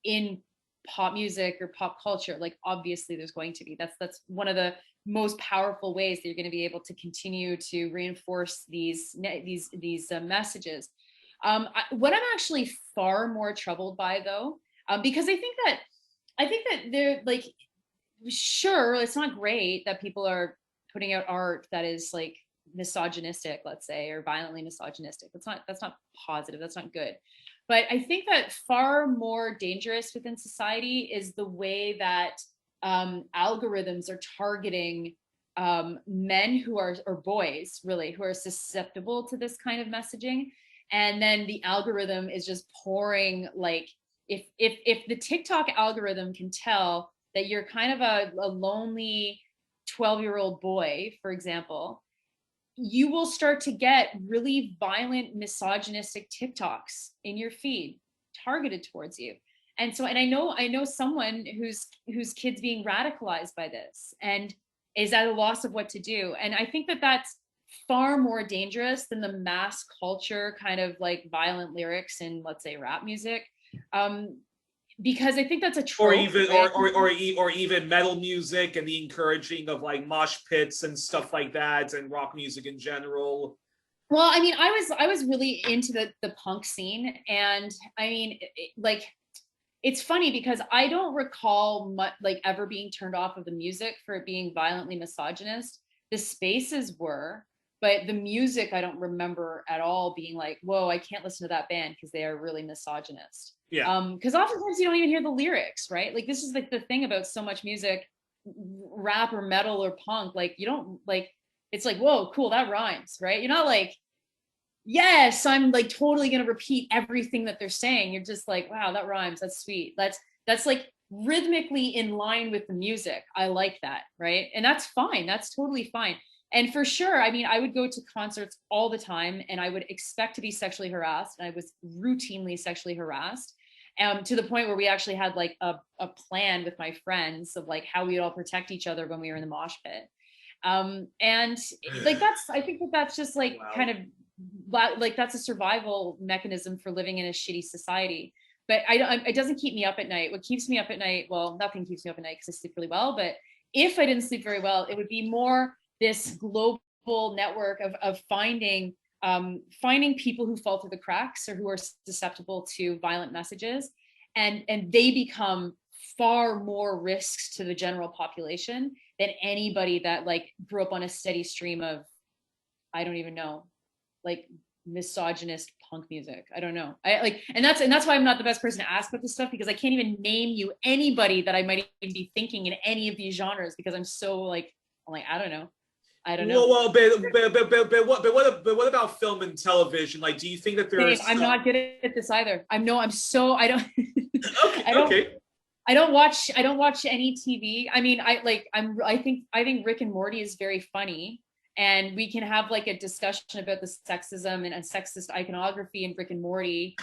in pop music or pop culture? Like, obviously there's going to be. That's one of the most powerful ways that you're going to be able to continue to reinforce these messages. What I'm actually far more troubled by, though, because I think that they're like, sure, it's not great that people are putting out art that is like misogynistic, let's say, or violently misogynistic. That's not positive. That's not good. But I think that far more dangerous within society is the way that algorithms are targeting men who are, or boys really, who are susceptible to this kind of messaging. And then the algorithm is just pouring, like, if the TikTok algorithm can tell that you're kind of a lonely 12-year-old boy, for example, you will start to get really violent, misogynistic TikToks in your feed targeted towards you. And so, and I know someone whose kid's being radicalized by this and is at a loss of what to do. And I think that that's far more dangerous than the mass culture kind of like violent lyrics in, let's say, rap music. Because I think that's a trope, or even metal music and the encouraging of like mosh pits and stuff like that, and rock music in general. Well, I mean, I was really into the punk scene, and I mean, it's funny because I don't recall much, like, ever being turned off of the music for it being violently misogynist. The spaces were, but the music I don't remember at all being like, whoa, I can't listen to that band because they are really misogynist. Yeah. Because oftentimes you don't even hear the lyrics, right? Like, this is like the thing about so much music, rap or metal or punk. Like, you don't like, it's like, whoa, cool, that rhymes, right? You're not like, yes, I'm like totally gonna repeat everything that they're saying. You're just like, wow, that rhymes. That's sweet. That's like rhythmically in line with the music, I like that, right? And that's fine. That's totally fine. And for sure, I mean, I would go to concerts all the time and I would expect to be sexually harassed. And I was routinely sexually harassed, to the point where we actually had like a plan with my friends of like how we'd all protect each other when we were in the mosh pit. And like, I think that that's just like Wow. kind of like, that's a survival mechanism for living in a shitty society. But it doesn't keep me up at night. What keeps me up at night, well, nothing keeps me up at night because I sleep really well. But if I didn't sleep very well, it would be more this global network of finding people who fall through the cracks or who are susceptible to violent messages, and they become far more risks to the general population than anybody that like grew up on a steady stream of, I don't even know, like misogynist punk music. I don't know. And that's why I'm not the best person to ask about this stuff, because I can't even name you anybody that I might even be thinking in any of these genres, because I'm so like, I don't know. I don't know. Well, but what about film and television? Like, do you think that there's? I'm not good at this either. I don't. Okay. Okay. I don't watch any TV. I mean, I think Rick and Morty is very funny, and we can have like a discussion about the sexism and sexist iconography in Rick and Morty.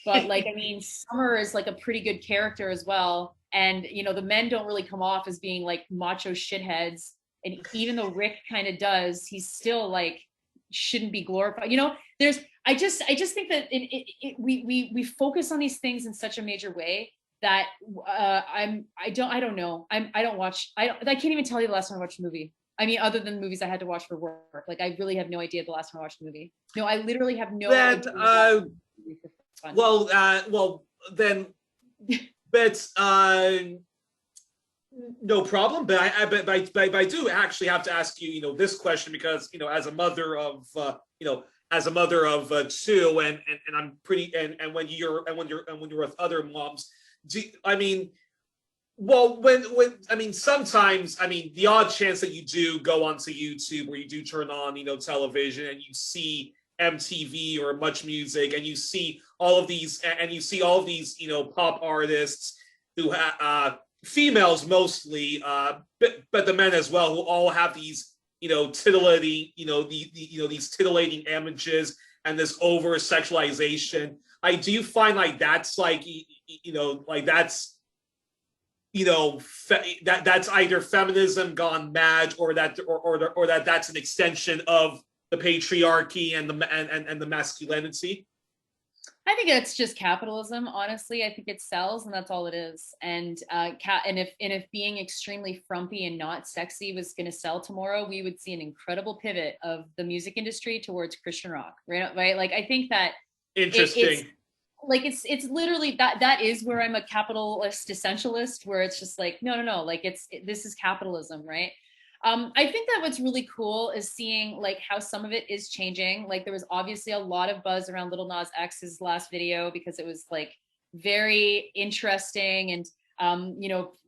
But like, I mean, Summer is like a pretty good character as well, and you know, the men don't really come off as being like macho shitheads. And even though Rick kind of does, he's still like shouldn't be glorified. You know, I just think that we focus on these things in such a major way that I don't know. I can't even tell you the last time I watched a movie. I mean, other than movies I had to watch for work. Like, I really have no idea the last time I watched a movie. No, I literally have no idea. Well, then, but no problem. But I do actually have to ask you, this question, because, as a mother of, two, and I'm pretty, and when you're with other moms, sometimes, the odd chance that you do go onto YouTube, or you do turn on, television, and you see MTV or Much Music, and you see all of these, pop artists who females mostly, but the men as well, who all have these, titillating, these titillating images and this over sexualization. I do find like that's like, that's, that's either feminism gone mad, or that's an extension of the patriarchy and the masculinity. I think it's just capitalism. Honestly, I think it sells, and that's all it is. And if being extremely frumpy and not sexy was going to sell tomorrow, we would see an incredible pivot of the music industry towards Christian rock, right? Right? Like, I think that interesting. It's literally that is where I'm a capitalist essentialist, where it's just like, no, like this is capitalism, right? I think that what's really cool is seeing like how some of it is changing. Like, there was obviously a lot of buzz around Lil Nas X's last video, because it was like very interesting and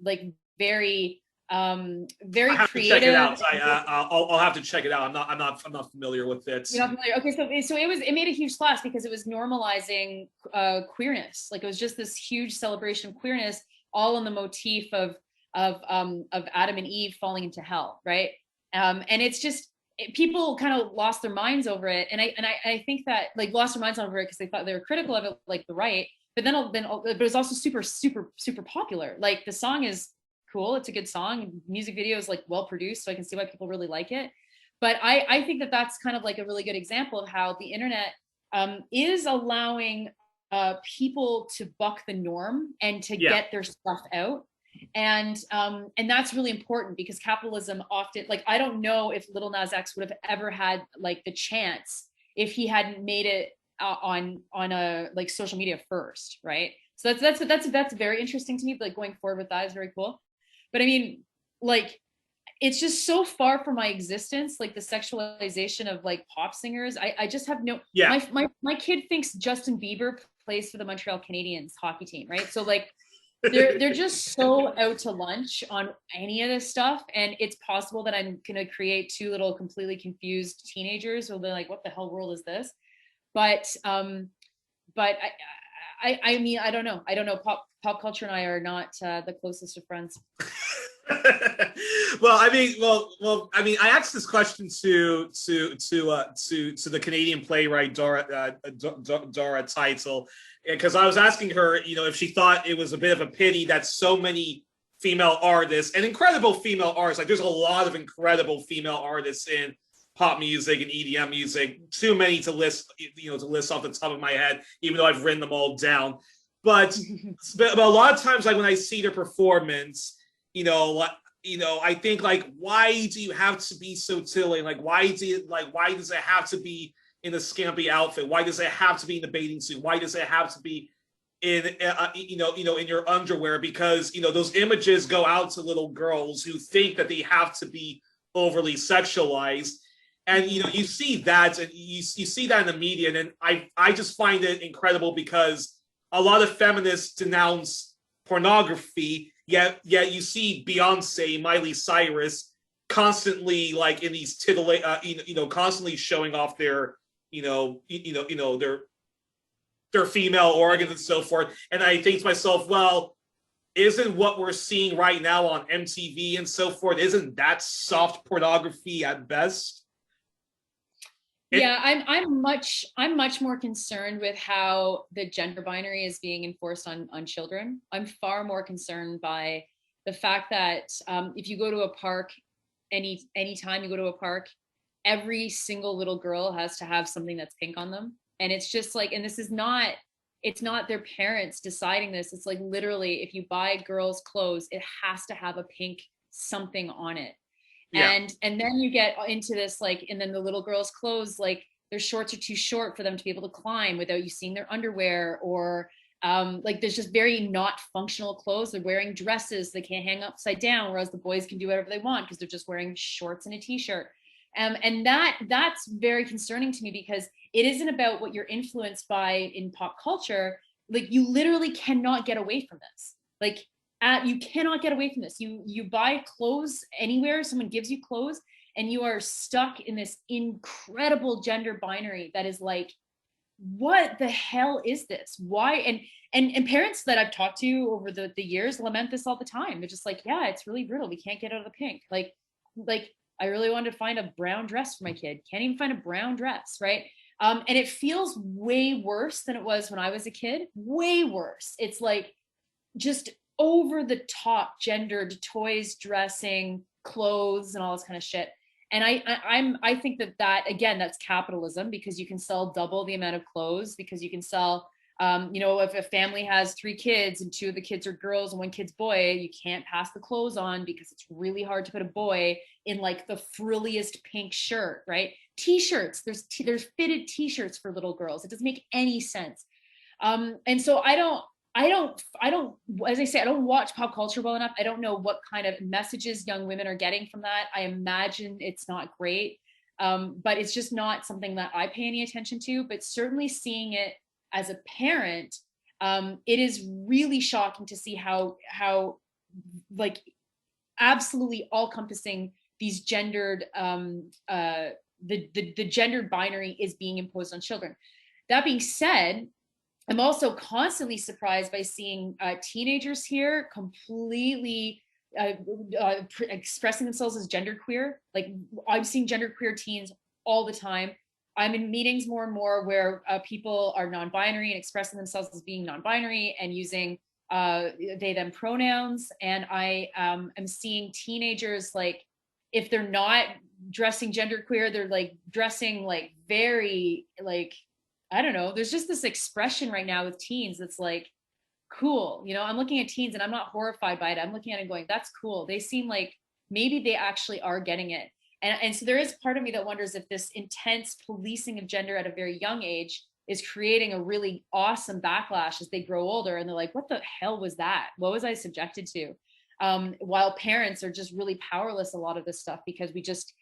like very creative. Check it out. I'll have to check it out. I'm not familiar with it. You're not familiar? Okay, so it made a huge splash because it was normalizing queerness. Like, it was just this huge celebration of queerness, all on the motif of Adam and Eve falling into hell, right? And it's just, people kind of lost their minds over it, and I think that, like, lost their minds over it because they thought they were critical of it, like the right. But but it's also super popular. Like, the song is cool, it's a good song. Music video is like well produced, so I can see why people really like it. But I think that that's kind of like a really good example of how the internet is allowing people to buck the norm and to get their stuff out. And that's really important, because capitalism often, like, I don't know if Lil Nas X would have ever had like the chance if he hadn't made it on a like social media first, right? So that's very interesting to me. Like, going forward with that is very cool. But I mean, like, it's just so far from my existence, like the sexualization of like pop singers. I just have no. My kid thinks Justin Bieber plays for the Montreal Canadiens hockey team, right? So like, they're just so out to lunch on any of this stuff, and it's possible that I'm gonna create two little completely confused teenagers who'll be like, "What the hell world is this?" But I mean, I don't know. Pop culture and I are not the closest of friends. I mean, I asked this question to the Canadian playwright Dora Title, because I was asking her, you know, if she thought it was a bit of a pity that so many female artists and incredible female artists, like there's a lot of incredible female artists in pop music and EDM music, too many to list, you know, to list off the top of my head, even though I've written them all down. But a lot of times, like when I see their performance, I think like, why do you have to be so titillating? Like, why does it have to be in a skimpy outfit? Why does it have to be in the bathing suit? Why does it have to be in in your underwear? Because those images go out to little girls who think that they have to be overly sexualized, and you see that, and you see that in the media, and I just find it incredible because a lot of feminists denounce pornography. Yet you see Beyonce, Miley Cyrus constantly like in these constantly showing off their their female organs and so forth. And I think to myself, well, isn't what we're seeing right now on MTV and so forth, isn't that soft pornography at best? Yeah, I'm much more concerned with how the gender binary is being enforced on children. I'm far more concerned by the fact that if you go to a park, anytime you go to a park, every single little girl has to have something that's pink on them, and it's just like, and this is not, it's not their parents deciding this. It's like literally, if you buy girls' clothes, it has to have a pink something on it. Yeah. And then you get into this, like, and then the little girls' clothes, like their shorts are too short for them to be able to climb without you seeing their underwear, or like there's just very not functional clothes. They're wearing dresses, they can't hang upside down, whereas the boys can do whatever they want because they're just wearing shorts and a t-shirt. And that's very concerning to me, because it isn't about what you're influenced by in pop culture. Like, you literally cannot get away from this. Like, you cannot get away from this. You buy clothes anywhere, someone gives you clothes, and you are stuck in this incredible gender binary that is like, what the hell is this? Why? And parents that I've talked to over the years lament this all the time. They're just like, yeah, it's really brutal. We can't get out of the pink. Like I really wanted to find a brown dress for my kid. Can't even find a brown dress, right? And it feels way worse than it was when I was a kid. Way worse. It's like just over the top gendered toys, dressing, clothes, and all this kind of shit. And I think that again, that's capitalism, because you can sell double the amount of clothes, because you can sell, if a family has 3 kids and 2 of the kids are girls and 1 kid's boy, you can't pass the clothes on because it's really hard to put a boy in like the frilliest pink shirt, right? T-shirts, there's fitted T-shirts for little girls. It doesn't make any sense. And so I don't, as I say, I don't watch pop culture well enough. I don't know what kind of messages young women are getting from that. I imagine it's not great, but it's just not something that I pay any attention to. But certainly seeing it as a parent, it is really shocking to see how like absolutely all-encompassing these gendered, the gendered binary is being imposed on children. That being said, I'm also constantly surprised by seeing teenagers here completely expressing themselves as genderqueer. Like, I'm seeing genderqueer teens all the time. I'm in meetings more and more where people are non-binary and expressing themselves as being non-binary and using they, them pronouns. And I am seeing teenagers, like, if they're not dressing genderqueer, they're like dressing like very, like, I don't know, there's just this expression right now with teens that's like, cool. I'm looking at teens and I'm not horrified by it. I'm looking at it and going, that's cool. They seem like maybe they actually are getting it. And so there is part of me that wonders if this intense policing of gender at a very young age is creating a really awesome backlash as they grow older. And they're like, what the hell was that? What was I subjected to? While parents are just really powerless a lot of this stuff, because we just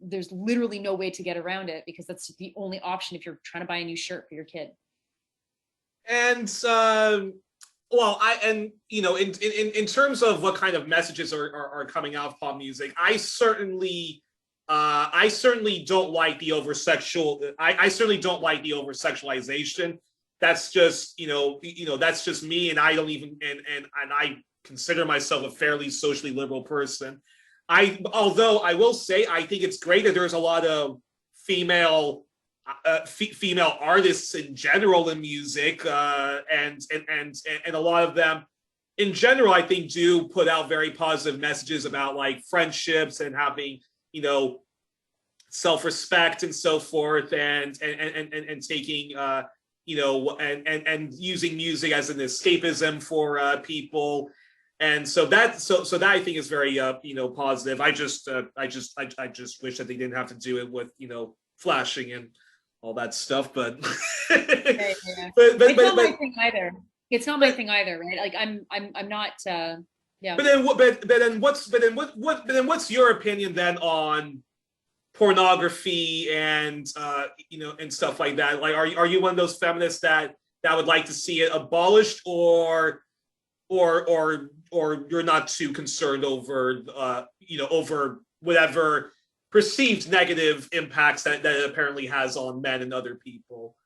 there's literally no way to get around it, because that's the only option if you're trying to buy a new shirt for your kid. And in terms of what kind of messages are coming out of pop music, I certainly don't like the over sexualization, that's just, that's just me, and I don't even, and I consider myself a fairly socially liberal person. Although I will say, I think it's great that there's a lot of female female artists in general in music, and a lot of them in general, I think, do put out very positive messages about like friendships and having, self-respect and so forth, and taking, and using music as an escapism for people. And so that I think is very positive. I just wish that they didn't have to do it with flashing and all that stuff, but yeah. It's not my thing either. It's not my thing either, right? Like I'm not yeah. But then what's your opinion then on pornography and and stuff like that? Like, are you one of those feminists that would like to see it abolished, or you're not too concerned over over whatever perceived negative impacts that it apparently has on men and other people?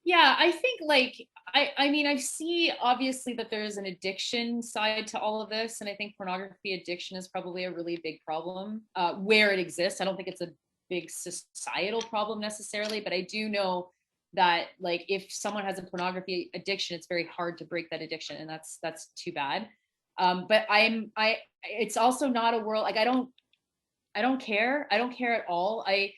Yeah, I think like I mean, I see obviously that there's an addiction side to all of this, and I think pornography addiction is probably a really big problem where it exists. I don't think it's a big societal problem necessarily, but I do know that like if someone has a pornography addiction, it's very hard to break that addiction, and that's too bad. But it's also not a world like I don't care. I don't care at all. I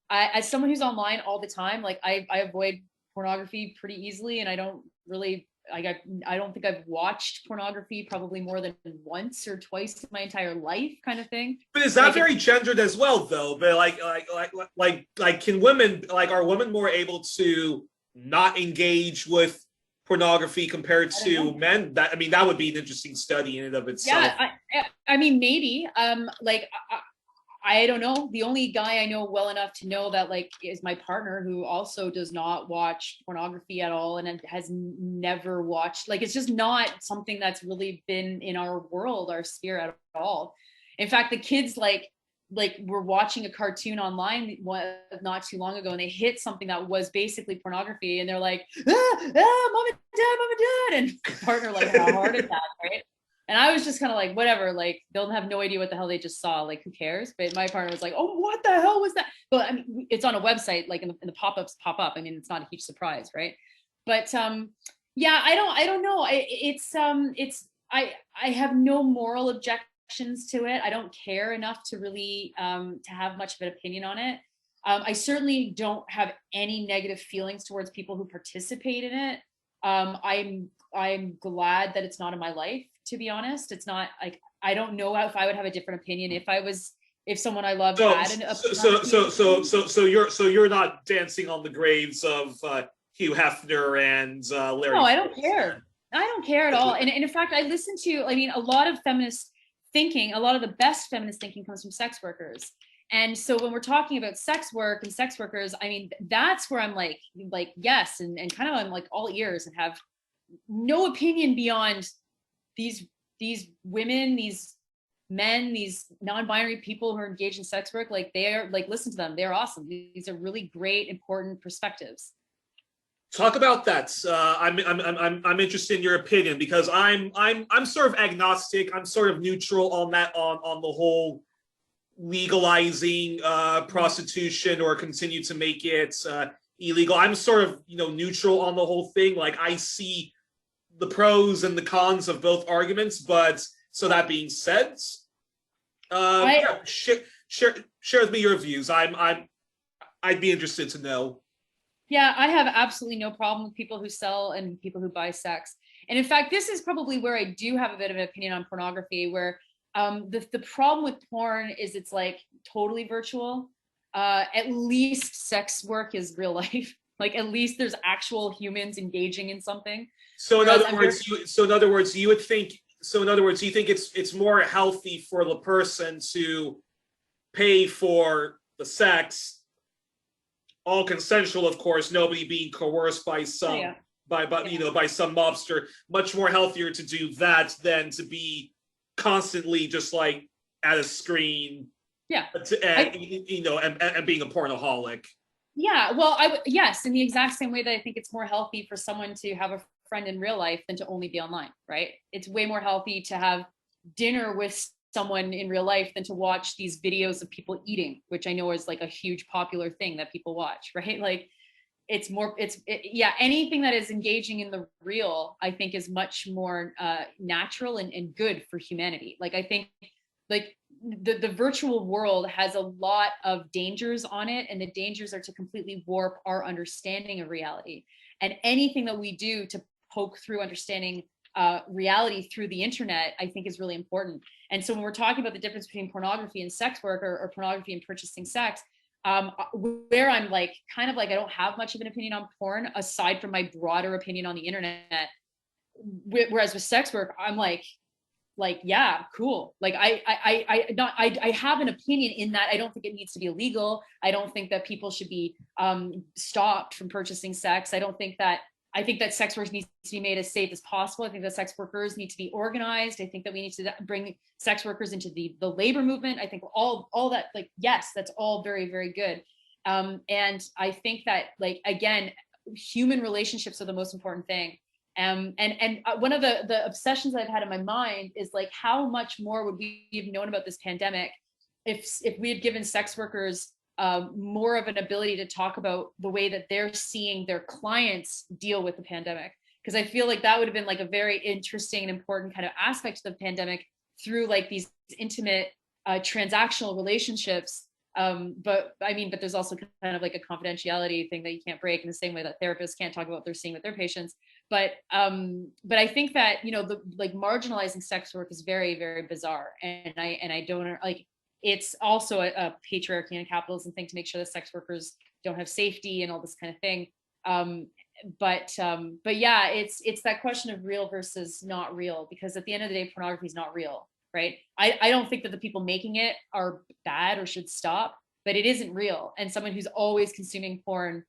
as someone who's online all the time, like I avoid pornography pretty easily, and I don't really like I don't think I've watched pornography probably more than once or twice in my entire life, kind of thing. But is that like, very gendered as well, though? But like can women, like, are women more able to not engage with pornography compared to men? That, I mean, that would be an interesting study in and of itself. Yeah, I mean, maybe. Like I don't know. The only guy I know well enough to know that like is my partner, who also does not watch pornography at all and has never watched, like, it's just not something that's really been in our world, our sphere at all. In fact, the kids like were watching a cartoon online not too long ago, and they hit something that was basically pornography, and they're like, mom and dad, and partner like had a heart attack, right? And I was just kind of like, whatever, like they'll have no idea what the hell they just saw, like who cares? But my partner was like, oh, what the hell was that? But I mean, it's on a website, like in the pop-ups pop up. I mean, it's not a huge surprise, right? But yeah, I don't know. I have no moral objections to it. I don't care enough to really to have much of an opinion on it. I certainly don't have any negative feelings towards people who participate in it. I'm glad that it's not in my life, to be honest. It's not like, I don't know if I would have a different opinion if someone I loved had an so you're not dancing on the graves of Hugh Hefner and Larry. No, I don't care. I don't care at all. And in fact, I listen to, I mean, a lot of feminist thinking, a lot of the best feminist thinking comes from sex workers. And so when we're talking about sex work and sex workers, I mean, that's where I'm like yes, and kind of I'm like all ears and have no opinion beyond these women, these men, these non-binary people who are engaged in sex work. Like, they are, like, listen to them, they're awesome. These are really great, important perspectives. Talk about that. I'm interested in your opinion, because I'm sort of agnostic. I'm sort of neutral on that, on the whole legalizing prostitution or continue to make it illegal. I'm sort of neutral on the whole thing. Like, I see the pros and the cons of both arguments, but so that being said, yeah, share with me your views. I'd be interested to know. Yeah, I have absolutely no problem with people who sell and people who buy sex. And in fact, this is probably where I do have a bit of an opinion on pornography, where the problem with porn is it's like totally virtual. At least sex work is real life. Like, at least there's actual humans engaging in something. So in other words, you think it's more healthy for the person to pay for the sex, all consensual, of course, nobody being coerced by some by some mobster. Much more healthier to do that than to be constantly just like at a screen, and being a pornoholic. Yeah, well, yes, in the exact same way that I think it's more healthy for someone to have a friend in real life than to only be online, right? It's way more healthy to have dinner with someone in real life than to watch these videos of people eating, which I know is like a huge popular thing that people watch, right? Like it's more, yeah, anything that is engaging in the real, I think is much more natural and good for humanity. Like I think like the virtual world has a lot of dangers on it, and the dangers are to completely warp our understanding of reality. And anything that we do to poke through understanding reality through the internet, I think is really important. And so when we're talking about the difference between pornography and sex work, or pornography and purchasing sex, where I'm like kind of like I don't have much of an opinion on porn aside from my broader opinion on the internet. Whereas with sex work, I'm like yeah, cool. Like I have an opinion in that I don't think it needs to be illegal. I don't think that people should be stopped from purchasing sex. I think that sex work needs to be made as safe as possible. I think that sex workers need to be organized. I think that we need to bring sex workers into the labor movement. I think all that, like, yes, that's all very, very good. And I think that, like, again, human relationships are the most important thing. And one of the obsessions I've had in my mind is like, how much more would we have known about this pandemic if we had given sex workers more of an ability to talk about the way that they're seeing their clients deal with the pandemic? Because I feel like that would have been like a very interesting and important kind of aspect of the pandemic through like these intimate transactional relationships. But I mean, but there's also kind of like a confidentiality thing that you can't break in the same way that therapists can't talk about what they're seeing with their patients. But I think that, you know, the like marginalizing sex work is very, very bizarre. And I don't like, it's also a patriarchy and capitalism thing to make sure that sex workers don't have safety and all this kind of thing. But yeah, it's that question of real versus not real, because at the end of the day, pornography is not real, right? I don't think that the people making it are bad or should stop, but it isn't real. And someone who's always consuming porn,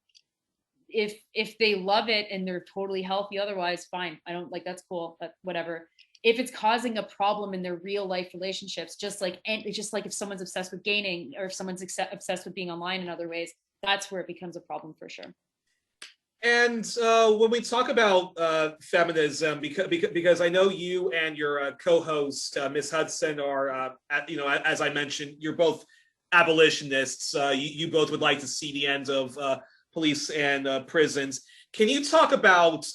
if they love it and they're totally healthy otherwise, fine. I don't like, that's cool, but whatever. If it's causing a problem in their real life relationships, just like if someone's obsessed with gaining, or if someone's obsessed with being online in other ways, that's where it becomes a problem for sure. And when we talk about feminism, because I know you and your co-host Miss Hudson are, as I mentioned, you're both abolitionists. You both would like to see the end of police and prisons. Can you talk about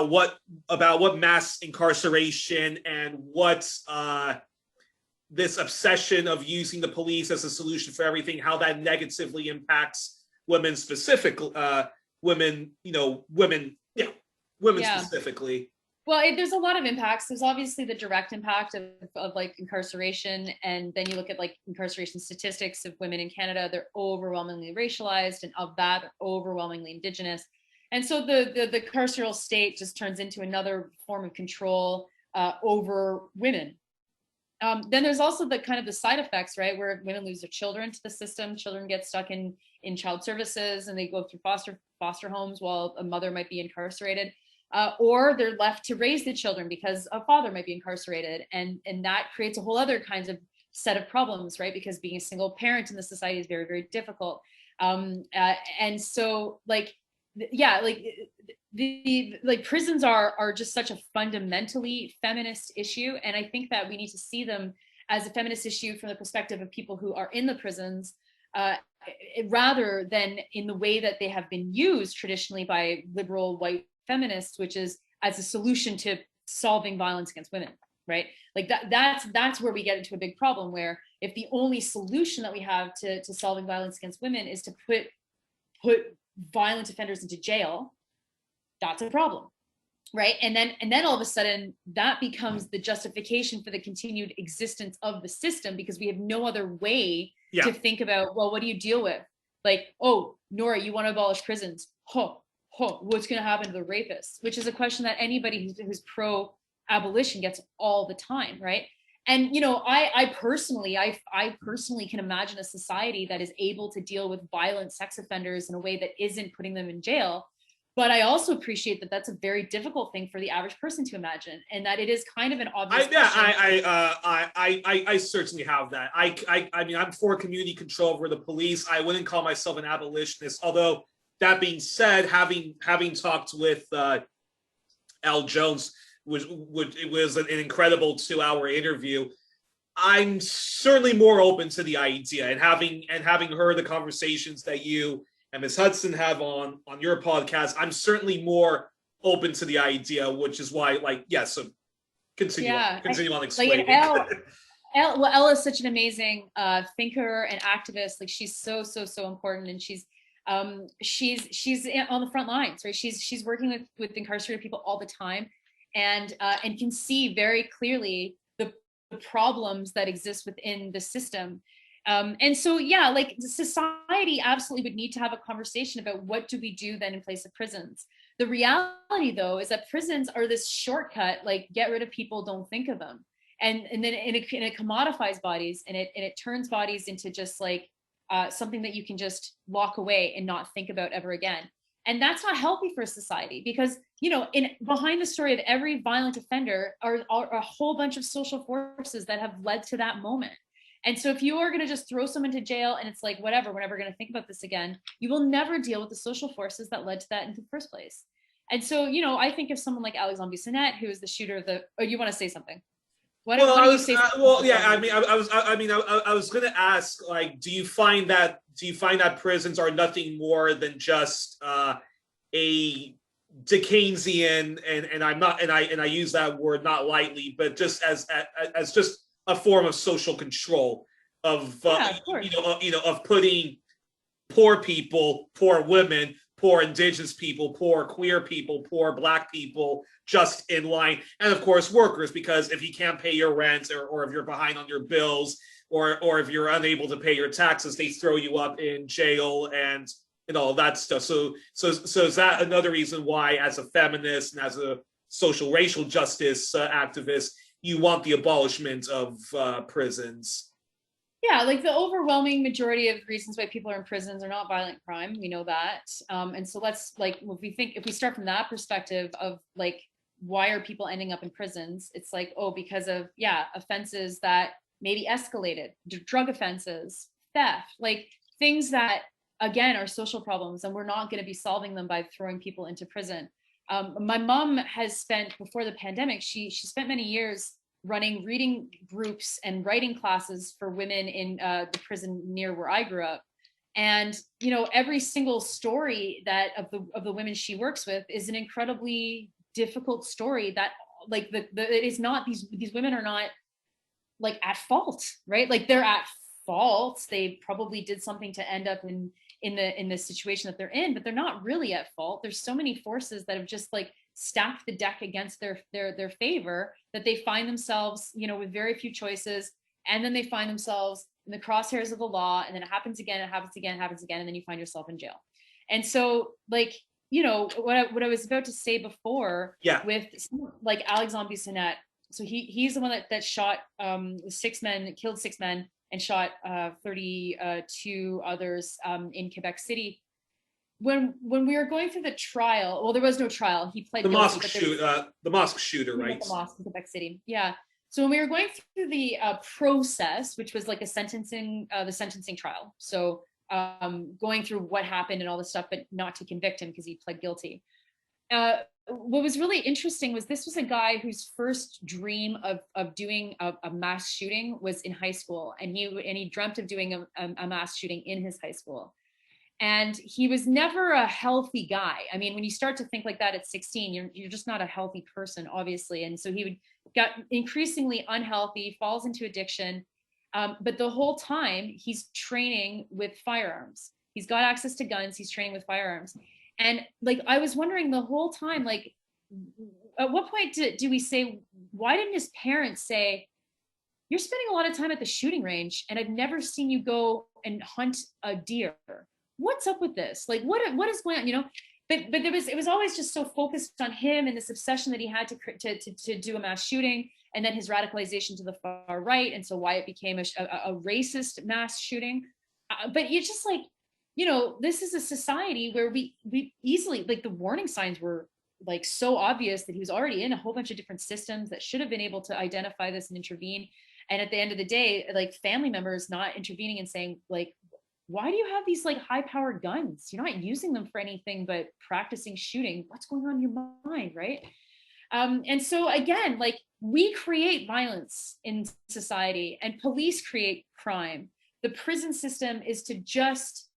what mass incarceration and what this obsession of using the police as a solution for everything, how that negatively impacts women specifically, women specifically? Well, there's a lot of impacts. There's obviously the direct impact of like incarceration. And then you look at like incarceration statistics of women in Canada, they're overwhelmingly racialized. And of that, they're overwhelmingly Indigenous. And so the carceral state just turns into another form of control over women. Then there's also the kind of the side effects, right? Where women lose their children to the system. Children get stuck in child services and they go through foster homes while a mother might be incarcerated. Or they're left to raise the children because a father might be incarcerated. And that creates a whole other kinds of set of problems, right? Because being a single parent in this society is very, very difficult. And so like, yeah, like prisons are just such a fundamentally feminist issue. And I think that we need to see them as a feminist issue from the perspective of people who are in the prisons, rather than in the way that they have been used traditionally by liberal white feminists, which is as a solution to solving violence against women, right? Like that's where we get into a big problem, where if the only solution that we have to solving violence against women is to put violent offenders into jail, that's a problem, right? And then all of a sudden that becomes the justification for the continued existence of the system, because we have no other way to think about, well, what do you deal with? Like, oh, Nora, you want to abolish prisons? What's going to happen to the rapists? Which is a question that anybody who's pro abolition gets all the time, right? And, you know, I personally can imagine a society that is able to deal with violent sex offenders in a way that isn't putting them in jail. But I also appreciate that that's a very difficult thing for the average person to imagine, and that it is kind of an obvious Yeah, question. I certainly have that. I mean, I'm for community control over the police. I wouldn't call myself an abolitionist, although that being said, having talked with Al Jones, it was an incredible 2 hour interview. I'm certainly more open to the idea, and having heard the conversations that you and Ms. Hudson have on your podcast, I'm certainly more open to the idea, which is why, like, yes, so continue on like explaining. Elle is such an amazing thinker and activist. Like she's so important, and she's on the front lines, right? She's working with incarcerated people all the time, and can see very clearly the problems that exist within the system. And so, yeah, like society absolutely would need to have a conversation about what do we do then in place of prisons. The reality, though, is that prisons are this shortcut, like get rid of people, don't think of them. And then it commodifies bodies, and it turns bodies into just like something that you can just lock away and not think about ever again. And that's not healthy for society, because in behind the story of every violent offender are a whole bunch of social forces that have led to that moment. And so if you are going to just throw someone to jail and it's like, whatever, we're never going to think about this again, you will never deal with the social forces that led to that in the first place. And so, I think of someone like Alexandre Bissonnette, who is the shooter of the, oh, you want to say something? Why don't you say something? Well, yeah. I was going to ask, like, do you find that prisons are nothing more than just a Dickensian, and I'm not, and I use that word not lightly, but just as just a form of social control of of putting poor people, poor women, poor indigenous people, poor queer people, poor black people just in line, and of course workers, because if you can't pay your rent, or if you're behind on your bills, or if you're unable to pay your taxes, they throw you up in jail and all that stuff. So is that another reason why, as a feminist and as a social racial justice activist, you want the abolishment of prisons? Yeah, like the overwhelming majority of reasons why people are in prisons are not violent crime. We know that. And so let's, like, if we start from that perspective of like, why are people ending up in prisons? It's like, oh, because of, offenses that maybe escalated, drug offenses, theft, like things that, again, are social problems, and we're not going to be solving them by throwing people into prison. My mom has spent, before the pandemic, she spent many years running reading groups and writing classes for women in the prison near where I grew up. And every single story that of the women she works with is an incredibly difficult story, that like it is not, these women are not like at fault, right? Like they're at fault. They probably did something to end up in the situation that they're in, but they're not really at fault. There's so many forces that have just like stacked the deck against their favor, that they find themselves, with very few choices, and then they find themselves in the crosshairs of the law, and then it happens again, and then you find yourself in jail. And so, like, what I was about to say before, with like Alexandre Bissonnette, so he's the one that shot 6 men, killed 6 men, and shot 32 others in Quebec City. When we were going through the trial, well, there was no trial. He pled guilty. The mosque shooter, right? The mosque in Quebec City. Yeah. So when we were going through the process, which was like the sentencing trial, so going through what happened and all this stuff, but not to convict him because he pled guilty. What was really interesting was this was a guy whose first dream of doing a mass shooting was in high school, and he dreamt of doing a mass shooting in his high school. And he was never a healthy guy. I mean, when you start to think like that at 16, you're just not a healthy person, obviously. And so he got increasingly unhealthy, falls into addiction. But the whole time he's training with firearms. He's got access to guns. He's training with firearms. And like, I was wondering the whole time, like, at what point do we say, why didn't his parents say, you're spending a lot of time at the shooting range, and I've never seen you go and hunt a deer. What's up with this? Like, what is going on? But it was always just so focused on him and this obsession that he had to do a mass shooting, and then his radicalization to the far right, and so why it became a racist mass shooting. But it's just like, you know, this is a society where we easily, like, the warning signs were like so obvious that he was already in a whole bunch of different systems that should have been able to identify this and intervene. And at the end of the day, like, family members not intervening and saying, like, why do you have these like high powered guns? You're not using them for anything but practicing shooting. What's going on in your mind, right? And so again, like, we create violence in society and police create crime. The prison system is to just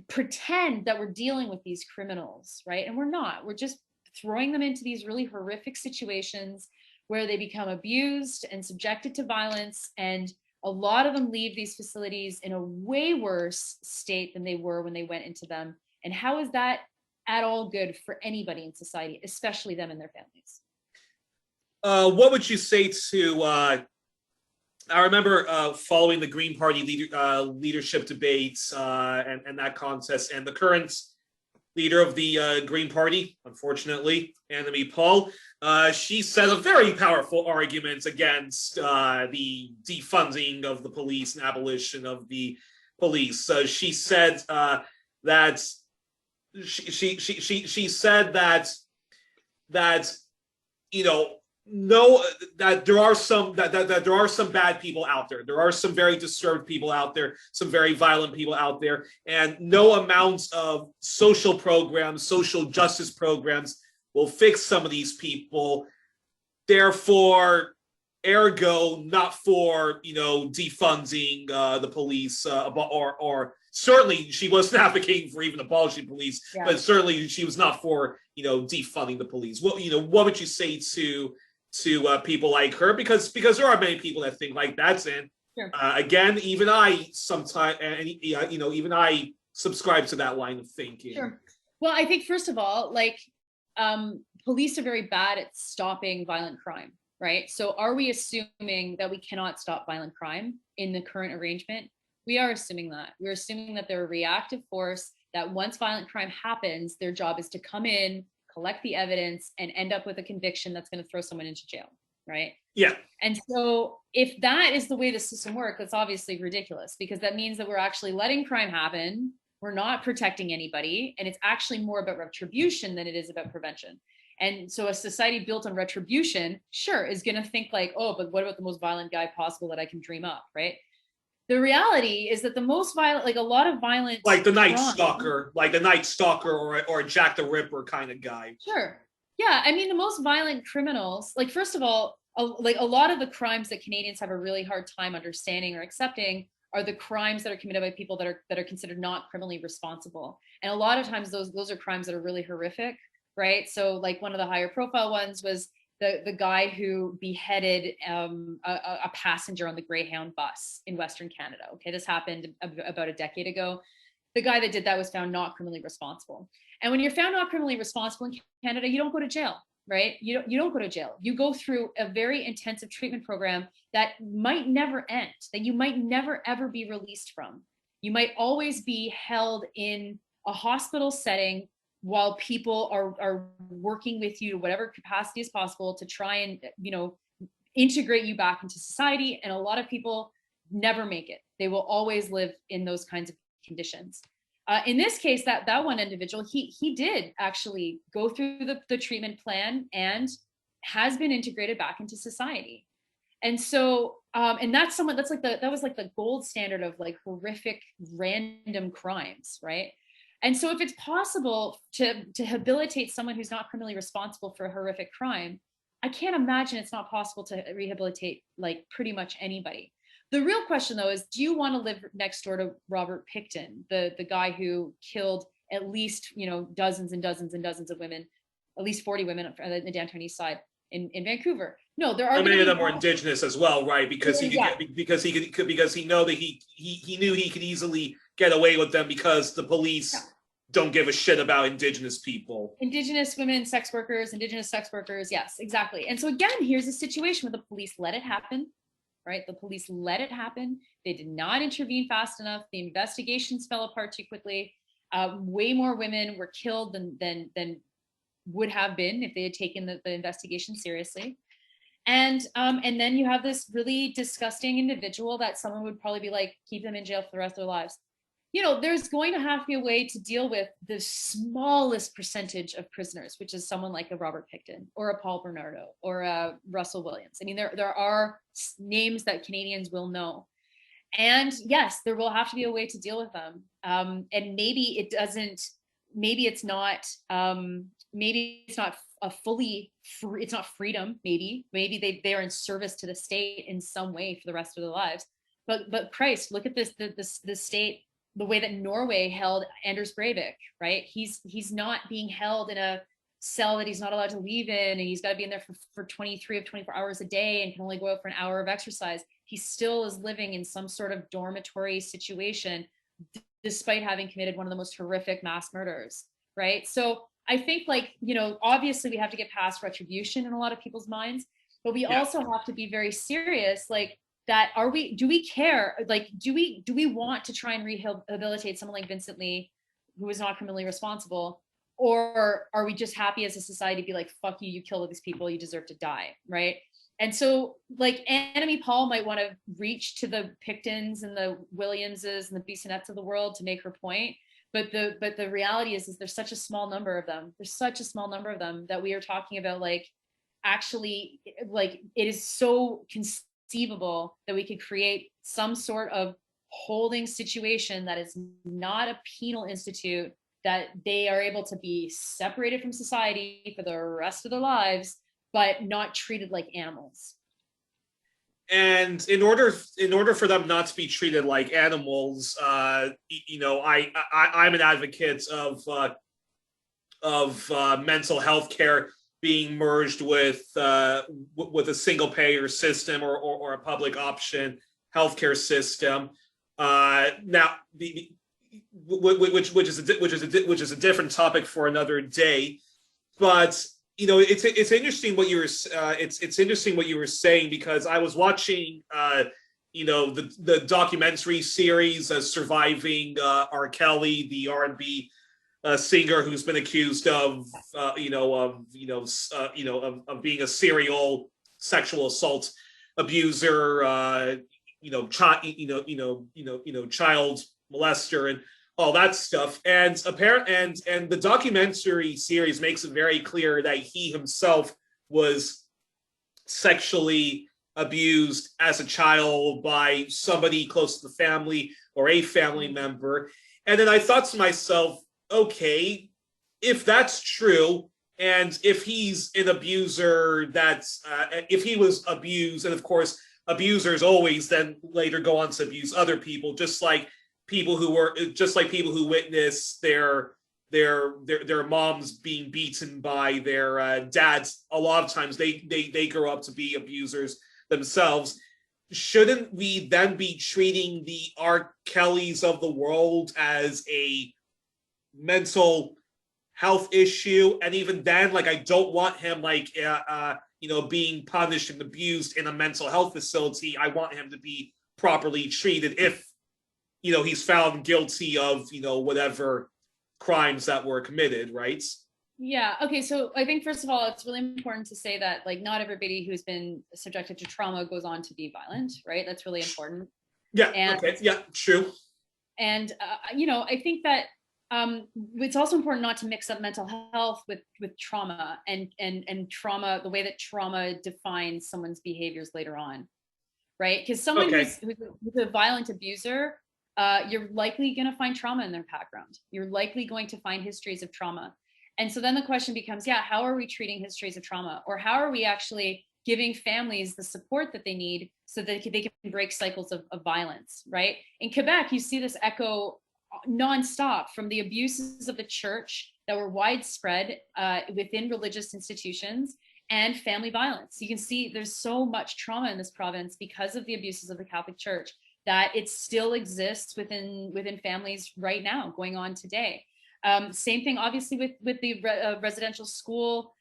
pretend that we're dealing with these criminals, right? And we're not. We're just throwing them into these really horrific situations where they become abused and subjected to violence. And a lot of them leave these facilities in a way worse state than they were when they went into them. And how is that at all good for anybody in society, especially them and their families? What would you say to? I remember following the Green Party leadership debates and that contest, and the current leader of the Green Party, unfortunately, Annemie Paul, she said a very powerful argument against the defunding of the police and abolition of the police. She said that she said that you know no that there are some that there are some bad people out there. There are some very disturbed people out there, some very violent people out there, and no amount of social programs, social justice programs will fix some of these people. Therefore, ergo, not for defunding the police, or certainly she wasn't advocating for even abolishing police, yeah. But certainly she was not for defunding the police. What what would you say to people like her? Because there are many people that think like that's in. Sure. Again, even I sometimes, and even I subscribe to that line of thinking. Sure. Well, I think first of all, like, police are very bad at stopping violent crime, right? So are we assuming that we cannot stop violent crime in the current arrangement? We are assuming that. We're assuming that they're a reactive force, that once violent crime happens, their job is to come in, collect the evidence, and end up with a conviction that's going to throw someone into jail, right? Yeah. And so if that is the way the system works, that's obviously ridiculous, because that means that we're actually letting crime happen. We're not protecting anybody. And it's actually more about retribution than it is about prevention. And so a society built on retribution, sure, is going to think like, oh, but what about the most violent guy possible that I can dream up, right? The reality is that the most violent, like a lot of violent, like the Night Stalker, or a Jack the Ripper kind of guy. Sure. Yeah. I mean, the most violent criminals, like, first of all, like a lot of the crimes that Canadians have a really hard time understanding or accepting are the crimes that are committed by people that are considered not criminally responsible. And a lot of times those are crimes that are really horrific, right? So like one of the higher profile ones was the guy who beheaded a passenger on the Greyhound bus in Western Canada. Okay, this happened about a decade ago. The guy that did that was found not criminally responsible. And when you're found not criminally responsible in Canada, you don't go to jail, right? You don't go to jail. You go through a very intensive treatment program that might never end, that you might never ever be released from. You might always be held in a hospital setting while people are working with you to whatever capacity is possible to try and integrate you back into society. And a lot of people never make it. They will always live in those kinds of conditions. In this case, that one individual, he did actually go through the treatment plan and has been integrated back into society. And so, and that's someone that's like that was like the gold standard of like horrific random crimes, right? And so if it's possible to rehabilitate someone who's not criminally responsible for a horrific crime, I can't imagine it's not possible to rehabilitate like pretty much anybody. The real question though is, do you want to live next door to Robert Pickton, the guy who killed at least, dozens and dozens and dozens of women, at least 40 women on the downtown east side in Vancouver? No, there are many of them were Indigenous as well, right? Because he know that he knew he could easily get away with them because the police don't give a shit about Indigenous people. Indigenous women, sex workers, Indigenous sex workers. Yes, exactly. And so again, here's a situation where the police let it happen, right? The police let it happen. They did not intervene fast enough. The investigations fell apart too quickly. Way more women were killed than would have been if they had taken the investigation seriously. And then you have this really disgusting individual that someone would probably be like, keep them in jail for the rest of their lives. there's going to have to be a way to deal with the smallest percentage of prisoners, which is someone like a Robert Pickton or a Paul Bernardo or a Russell Williams. I mean, there are names that Canadians will know. And yes, there will have to be a way to deal with them. And maybe it doesn't, maybe it's not a fully free, it's not freedom, maybe they are in service to the state in some way for the rest of their lives. But Christ, look at the state, the way that Norway held Anders Breivik, right? He's not being held in a cell that he's not allowed to leave in, and he's got to be in there for 23 of 24 hours a day and can only go out for an hour of exercise. He still is living in some sort of dormitory situation, despite having committed one of the most horrific mass murders, right? So I think, obviously we have to get past retribution in a lot of people's minds, but we also have to be very serious, do we care? Do we want to try and rehabilitate someone like Vincent Lee, who was not criminally responsible? Or are we just happy as a society to be like, fuck you, you killed all these people, you deserve to die, right? And so Annamie Paul might want to reach to the Pictons and the Williamses and the Bissonnettes of the world to make her point. But the reality is there's such a small number of them. There's such a small number of them that we are talking about, actually, it is so conceivable that we could create some sort of holding situation that is not a penal institute, that they are able to be separated from society for the rest of their lives, but not treated like animals. And in order for them not to be treated like animals, I'm an advocate of mental health care being merged with a single payer system or a public option healthcare system. Now, which is a different topic for another day, but it's interesting what you were it's interesting what you were saying, because I was watching the documentary series Surviving R. Kelly, the R&B singer who's been accused of being a serial sexual assault abuser, child molester and all that stuff. And the documentary series makes it very clear that he himself was sexually abused as a child by somebody close to the family or a family member. And then I thought to myself, okay, if that's true, and if he's an abuser, if he was abused, and of course abusers always then later go on to abuse other people, just like people who witness their moms being beaten by their dads. A lot of times they grow up to be abusers themselves. Shouldn't we then be treating the R. Kellys of the world as a mental health issue? And even then, I don't want him being punished and abused in a mental health facility. I want him to be properly treated if he's found guilty of whatever crimes that were committed, right? Yeah. Okay. So I think, first of all, it's really important to say that not everybody who's been subjected to trauma goes on to be violent, right? That's really important. Yeah. Okay. Yeah. True. And I think that it's also important not to mix up mental health with trauma and trauma, the way that trauma defines someone's behaviors later on, right? Because someone who's a violent abuser, you're likely going to find trauma in their background. You're likely going to find histories of trauma. And so then the question becomes, how are we treating histories of trauma? Or how are we actually giving families the support that they need so that they can break cycles of violence, right? In Quebec, you see this echo nonstop from the abuses of the church that were widespread within religious institutions and family violence. You can see there's so much trauma in this province because of the abuses of the Catholic Church that it still exists within families right now, going on today. Same thing, obviously, with the residential school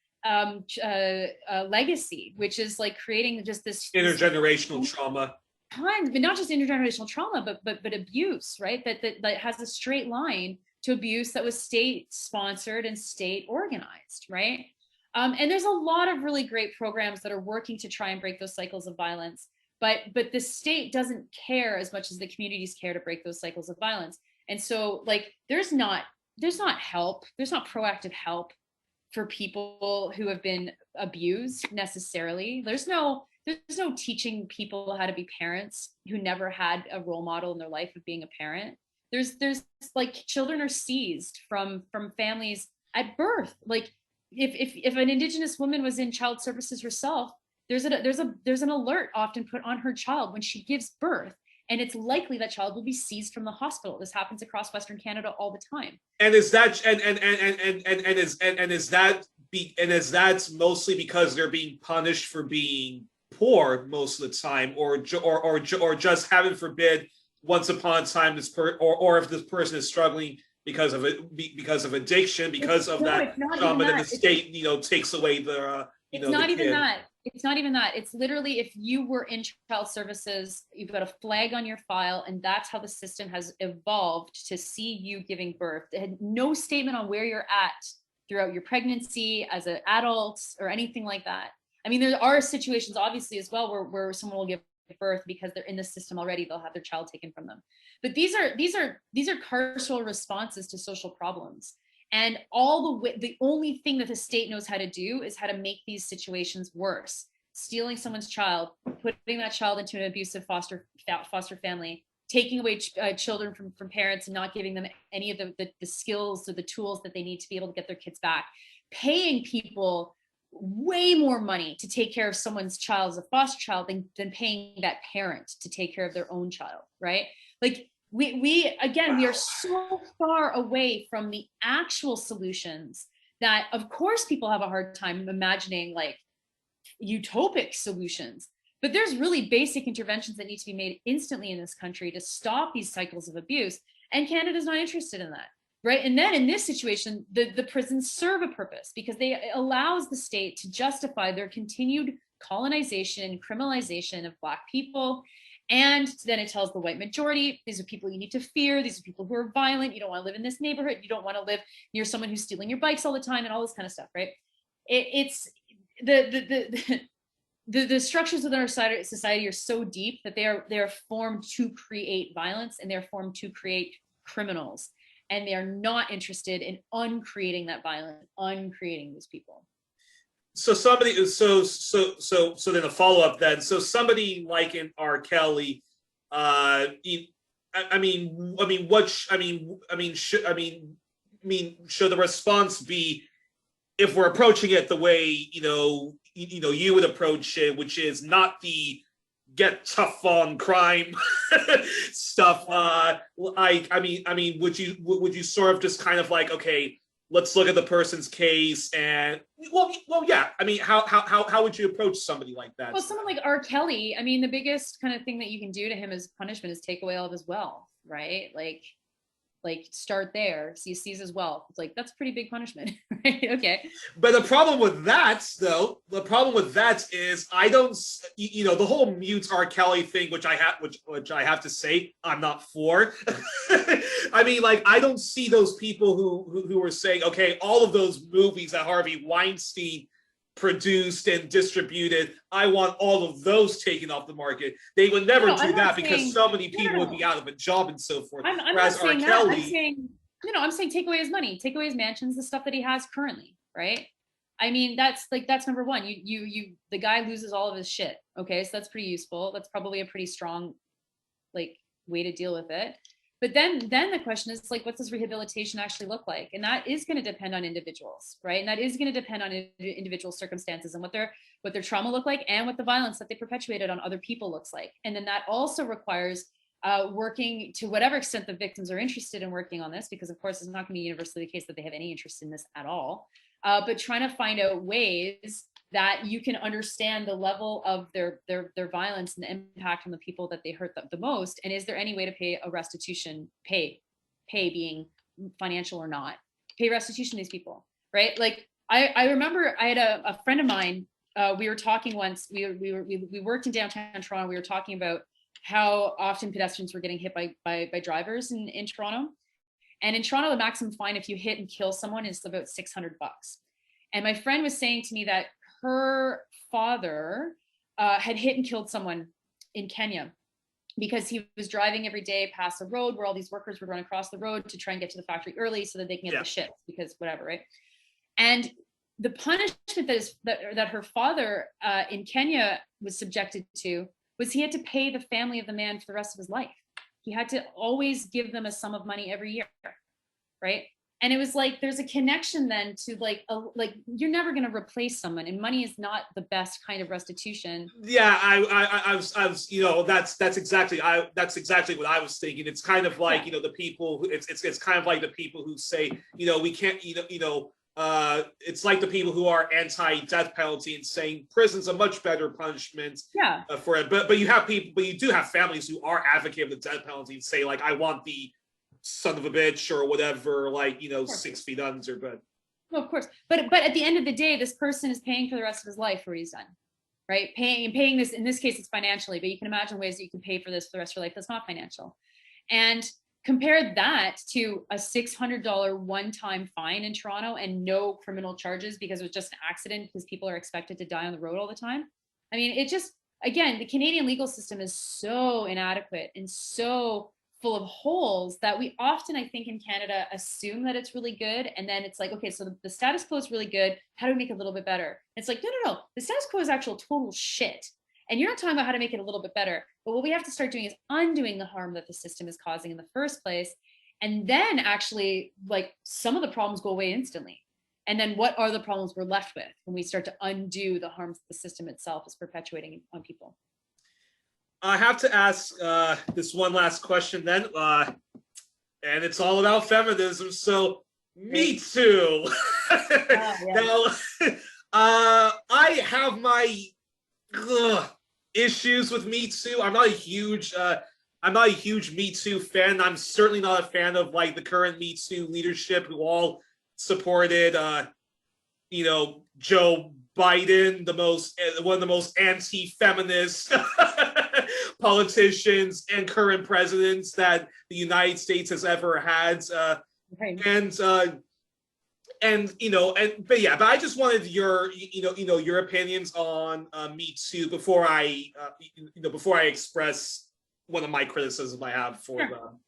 legacy, which is creating just this intergenerational trauma. But not just intergenerational trauma, but abuse, right? That has a straight line to abuse that was state sponsored and state organized, right? And there's a lot of really great programs that are working to try and break those cycles of violence. But the state doesn't care as much as the communities care to break those cycles of violence. And so like there's not help, there's not proactive help for people who have been abused necessarily. There's no teaching people how to be parents who never had a role model in their life of being a parent. There's like children are seized from families at birth. Like if an Indigenous woman was in child services herself, there's an alert often put on her child when she gives birth, and it's likely that child will be seized from the hospital. This happens across Western Canada all the time. And is that is that mostly because they're being punished for being poor most of the time, or just heaven forbid, once upon a time or if this person is struggling because of addiction, because of that trauma that the state takes away the it's not even that. It's not even that. It's literally, if you were in child services, you've got a flag on your file, and that's how the system has evolved to see you giving birth. It had no statement on where you're at throughout your pregnancy as an adult or anything like that. I mean, there are situations obviously as well where someone will give birth because they're in the system already, they'll have their child taken from them. But these are carceral responses to social problems. And the only thing that the state knows how to do is how to make these situations worse. Stealing someone's child, putting that child into an abusive foster family, taking away children from parents and not giving them any of the skills or the tools that they need to be able to get their kids back, paying people way more money to take care of someone's child as a foster child than paying that parent to take care of their own child, right? Like we are so far away from the actual solutions that of course people have a hard time imagining like utopic solutions, but there's really basic interventions that need to be made instantly in this country to stop these cycles of abuse, and Canada's not interested in that, right? And then in this situation, the prisons serve a purpose because it allows the state to justify their continued colonization and criminalization of Black people. And then it tells the white majority, these are people you need to fear. These are people who are violent. You don't want to live in this neighborhood. You don't want to live near someone who's stealing your bikes all the time and all this kind of stuff, right? It's the structures of our society are so deep that they are formed to create violence, and they're formed to create criminals. And they are not interested in uncreating that violence, uncreating these people. So then a follow up then. So somebody like in R. Kelly, should the response be, if we're approaching it the way you would approach it, which is not the get tough on crime stuff? Would you sort of just kind of like, okay, let's look at the person's case and yeah. I mean, how would you approach somebody like that? Well, someone like R. Kelly, I mean, the biggest kind of thing that you can do to him as punishment is take away all of his wealth, right? Like start there. So he sees his wealth. It's like, that's a pretty big punishment, right? Okay. But the problem with that, though, is I don't, the whole mute R. Kelly thing, which I have to say I'm not for. I mean, like, I don't see those people who are saying, okay, all of those movies that Harvey Weinstein produced and distributed, I want all of those taken off the market. They would never do that because so many people would be out of a job and so forth. I'm not saying that. I'm saying take away his money, take away his mansions, the stuff that he has currently, right? I mean, that's number one. The guy loses all of his shit. Okay, so that's pretty useful. That's probably a pretty strong like way to deal with it. But then the question is like, what does rehabilitation actually look like? And that is going to depend on individuals, right? And that is going to depend on individual circumstances and what their trauma look like and what the violence that they perpetuated on other people looks like. And then that also requires working to whatever extent the victims are interested in working on this, because of course it's not going to be universally the case that they have any interest in this at all. But trying to find out ways that you can understand the level of their violence and the impact on the people that they hurt the most. And is there any way to pay a restitution, pay being financial or not, pay restitution to these people, right? Like I remember I had a friend of mine, we were talking once, we worked in downtown Toronto. We were talking about how often pedestrians were getting hit by drivers in Toronto. And in Toronto, the maximum fine if you hit and kill someone is about $600. And my friend was saying to me that her father had hit and killed someone in Kenya. because he was driving every day past a road where all these workers would run across the road to try and get to the factory early so that they can get the ships, because whatever, right? And the punishment that her father in Kenya was subjected to was he had to pay the family of the man for the rest of his life. He had to always give them a sum of money every year, right? And it was like there's a connection then to like you're never going to replace someone, and money is not the best kind of restitution. Yeah, I was that's exactly what I was thinking. It's kind of like the people who it's kind of like the people who say we can't it's like the people who are anti-death penalty and saying prison's a much better punishment for it. But you do have families who are advocating the death penalty and say like I want the son of a bitch or whatever, like 6 feet under. But of course, but at the end of the day, this person is paying for the rest of his life for what he's done, right? Paying this, in this case it's financially, but you can imagine ways that you can pay for this for the rest of your life that's not financial. And compare that to a $600 one-time fine in Toronto and no criminal charges because it was just an accident, because people are expected to die on the road all the time. I mean, it just, again, the Canadian legal system is so inadequate and so full of holes that we often, I think, in Canada assume that it's really good. And then it's like, okay, so the status quo is really good. How do we make it a little bit better? It's like, no. The status quo is actual total shit. And you're not talking about how to make it a little bit better. But what we have to start doing is undoing the harm that the system is causing in the first place. And then actually, like, some of the problems go away instantly. And then what are the problems we're left with when we start to undo the harms that the system itself is perpetuating on people? I have to ask this one last question then, and it's all about feminism. So, Me Too. Now, I have my issues with Me Too. I'm not a huge Me Too fan. I'm certainly not a fan of like the current Me Too leadership who all supported, Joe Biden, one of the most anti-feminist politicians and current presidents that the United States has ever had. But I just wanted your opinions on Me Too before I express one of my criticisms I have for them.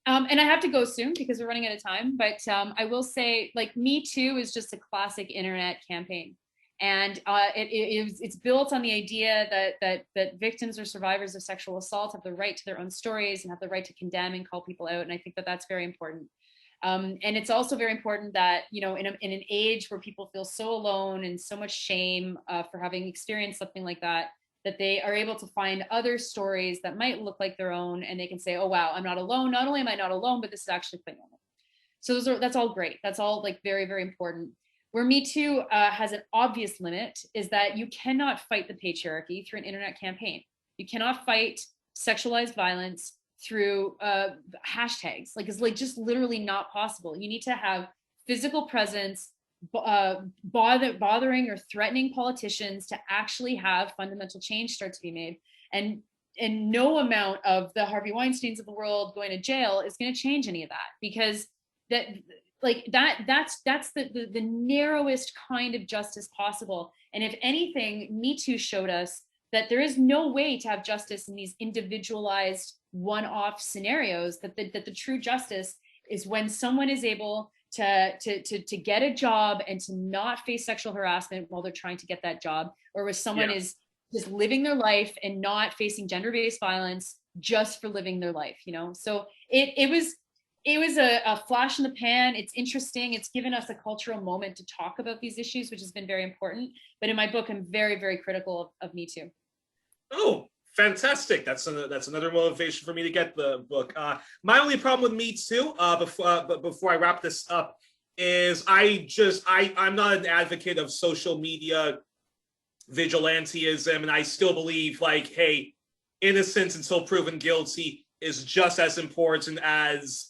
And I have to go soon because we're running out of time. But I will say, like, Me Too is just a classic internet campaign. And it's built on the idea that victims or survivors of sexual assault have the right to their own stories and have the right to condemn and call people out. And I think that that's very important. And it's also very important that, in an age where people feel so alone and so much shame for having experienced something like that, that they are able to find other stories that might look like their own, and they can say, oh, wow, I'm not alone. Not only am I not alone, but this is actually quite normal. So that's all great. That's all like very, very important. Where Me Too has an obvious limit is that you cannot fight the patriarchy through an internet campaign. You cannot fight sexualized violence through hashtags. Like, it's like just literally not possible. You need to have physical presence, bothering or threatening politicians to actually have fundamental change start to be made. And no amount of the Harvey Weinsteins of the world going to jail is going to change any of that, because that's the narrowest kind of justice possible. And if anything, Me Too showed us that there is no way to have justice in these individualized one-off scenarios, that the true justice is when someone is able to get a job and to not face sexual harassment while they're trying to get that job, or where someone is just living their life and not facing gender-based violence just for living their life, So it was a flash in the pan. It's interesting. It's given us a cultural moment to talk about these issues, which has been very important. But in my book, I'm very, very critical of Me Too. Oh, fantastic. That's another motivation for me to get the book. My only problem with Me Too, before I wrap this up, is I'm not an advocate of social media vigilantism, and I still believe, like, hey, innocence until proven guilty is just as important as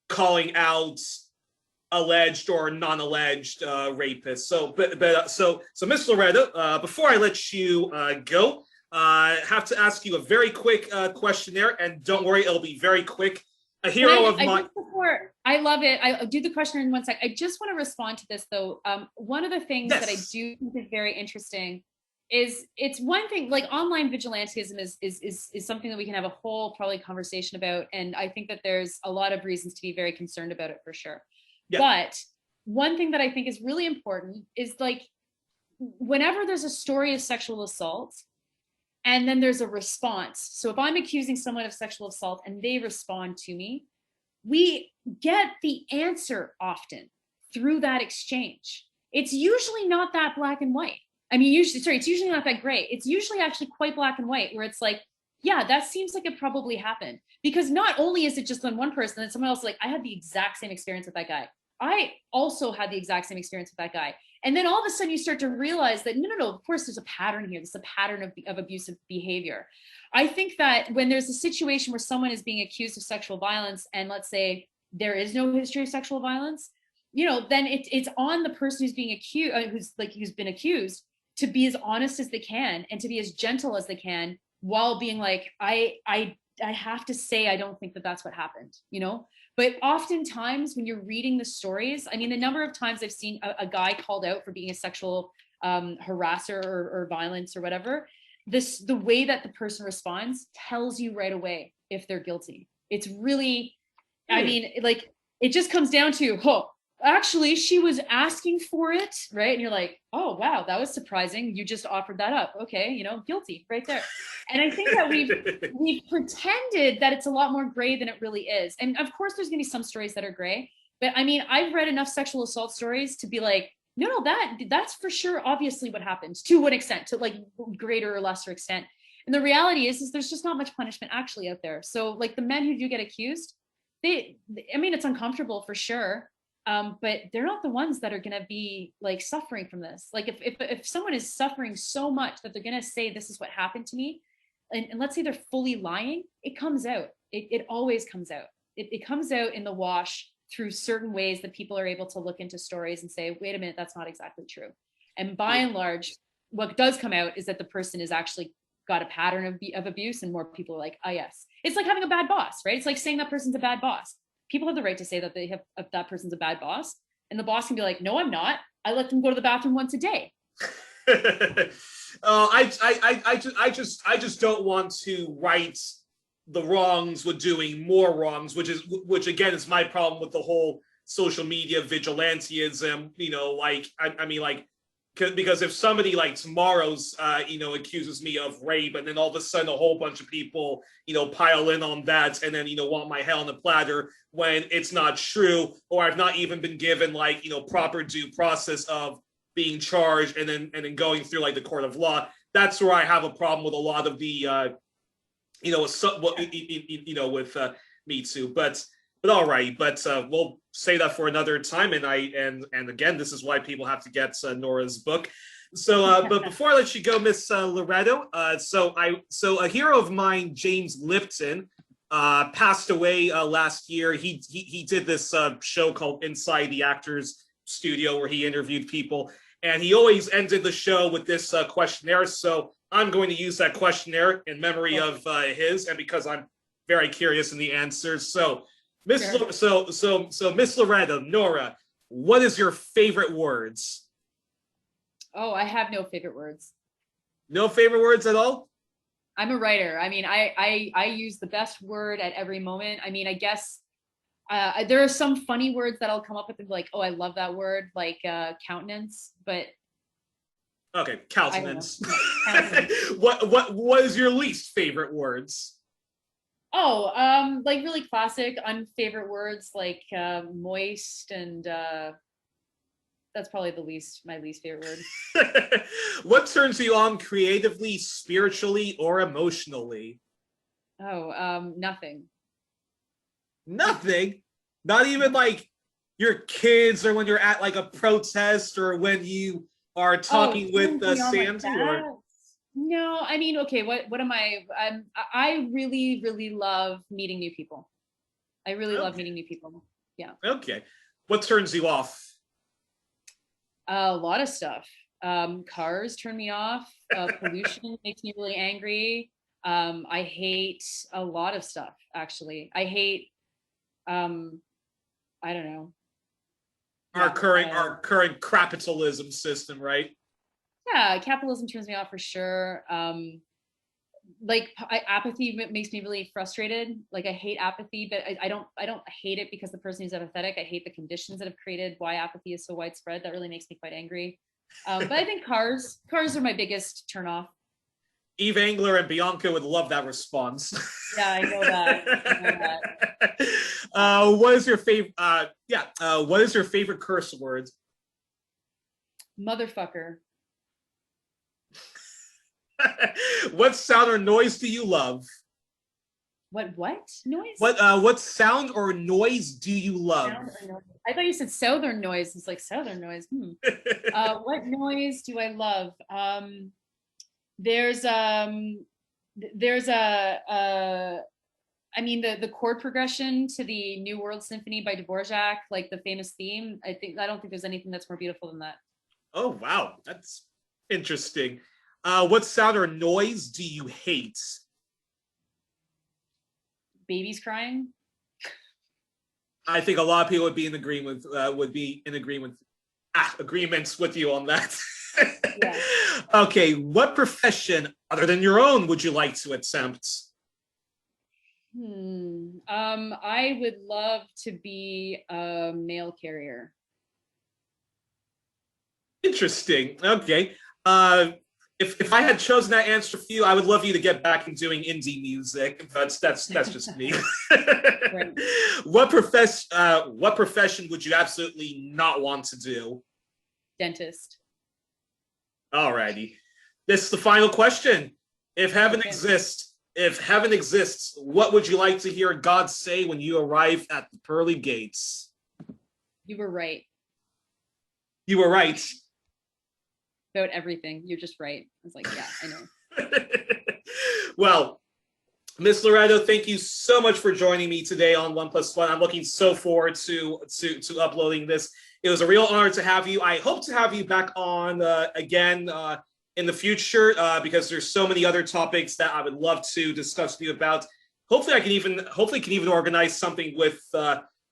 calling out alleged or non-alleged rapists. So Ms. Loreto, before I let you go, I have to ask you a very quick questionnaire, and don't worry, it'll be very quick. A hero of mine. I love it. I'll do the questionnaire in 1 sec. I just want to respond to this though. One of the things that I do think is very interesting it's one thing, like online vigilantism is something that we can have a whole probably conversation about, and I think that there's a lot of reasons to be very concerned about it for sure. Yeah. But one thing that I think is really important is like whenever there's a story of sexual assault and then there's a response. So if I'm accusing someone of sexual assault and they respond to me, we get the answer often through that exchange. It's usually not that black and white. I mean, it's usually not that gray. It's usually actually quite black and white, where it's like, yeah, that seems like it probably happened. Because not only is it just on one person, and someone else like, I had the exact same experience with that guy. I also had the exact same experience with that guy. And then all of a sudden you start to realize that, no, of course there's a pattern here. There's a pattern of abusive behavior. I think that when there's a situation where someone is being accused of sexual violence, and let's say there is no history of sexual violence, then it's on the person who's being accused, who's been accused, to be as honest as they can and to be as gentle as they can, while being like, I have to say, I don't think that that's what happened, But oftentimes when you're reading the stories, I mean, the number of times I've seen a guy called out for being a sexual harasser or violence or whatever, the way that the person responds tells you right away if they're guilty. It's really, I mean, like, it just comes down to, actually, she was asking for it, right? And you're like, oh, wow, that was surprising. You just offered that up. Okay, guilty right there. And I think that we've pretended that it's a lot more gray than it really is. And of course, there's going to be some stories that are gray. But I mean, I've read enough sexual assault stories to be like, no, that's for sure obviously what happened, to what extent, to like greater or lesser extent. And the reality is there's just not much punishment actually out there. So like the men who do get accused, I mean, it's uncomfortable for sure. But they're not the ones that are going to be like suffering from this. Like if someone is suffering so much that they're going to say, this is what happened to me, and let's say they're fully lying, it comes out. It always comes out. It comes out in the wash through certain ways that people are able to look into stories and say, wait a minute, that's not exactly true. And by and large, what does come out is that the person is actually got a pattern of abuse, and more people are like, oh yes. It's like having a bad boss, right? It's like saying that person's a bad boss. People have the right to say that that person's a bad boss, and the boss can be like, no, I'm not. I let them go to the bathroom once a day. I just don't want to right the wrongs with doing more wrongs, which again is my problem with the whole social media vigilantism. I mean, like, because if somebody like tomorrow's accuses me of rape, and then all of a sudden a whole bunch of people pile in on that, and then want my hell on a platter when it's not true, or I've not even been given like proper due process of being charged and then going through like the court of law, that's where I have a problem with a lot of the with Me Too. But all right, but we'll say that for another time. And again, this is why people have to get Nora's book. So, but before I let you go, Miss Loreto, so a hero of mine, James Lipton, passed away last year. He did this show called Inside the Actors Studio, where he interviewed people, and he always ended the show with this questionnaire. So I'm going to use that questionnaire in memory of his, and because I'm very curious in the answers. So. Miss Loreto, Nora, what is your favorite words? Oh, I have no favorite words. No favorite words at all? I'm a writer. I mean, I use the best word at every moment. I mean, I guess there are some funny words that I'll come up with and be like, oh, I love that word, like countenance, but okay, countenance. What is your least favorite words? Oh, like really classic, unfavorite words like moist, and that's probably my least favorite word. What turns you on creatively, spiritually, or emotionally? Oh, nothing. Nothing? Not even like your kids, or when you're at like a protest, or when you are talking with Sandy? Or... No, I mean, okay, what am I? I really, really love meeting new people. I really love meeting new people. Yeah. Okay. What turns you off? A lot of stuff. Cars turn me off. Pollution makes me really angry. I hate a lot of stuff, actually. I hate, I don't know. Our current capitalism system, right? Yeah, capitalism turns me off for sure. Like apathy makes me really frustrated. Like I hate apathy, but I don't hate it because the person is apathetic. I hate the conditions that have created why apathy is so widespread. That really makes me quite angry. But I think cars are my biggest turnoff. Eve Angler and Bianca would love that response. Yeah, I know that. I know that. What is your favorite? What is your favorite curse word? Motherfucker. What sound or noise do you love? What noise? What sound or noise do you love? I thought you said southern noise. It's like southern noise. What noise do I love? There's a I mean the chord progression to the New World Symphony by Dvorak, like the famous theme. I don't think there's anything that's more beautiful than that. Oh wow, that's interesting. What sound or noise do you hate? Babies crying. I think a lot of people would be in agreement agreements with you on that. Yeah. Okay, what profession other than your own would you like to attempt? I would love to be a mail carrier. Interesting. Okay. If I had chosen that answer for you, I would love you to get back in doing indie music. But that's just me. Right. What profession would you absolutely not want to do? Dentist. Alrighty. This is the final question. If heaven exists, what would you like to hear God say when you arrive at the pearly gates? You were right. You were right. About everything. You're just right. I was like, yeah, I know. Well, Miss Loreto, thank you so much for joining me today on 1+1. I'm looking so forward to uploading this. It was a real honor to have you. I hope to have you back on again in the future because there's so many other topics that I would love to discuss with you about. Hopefully, can even organize something with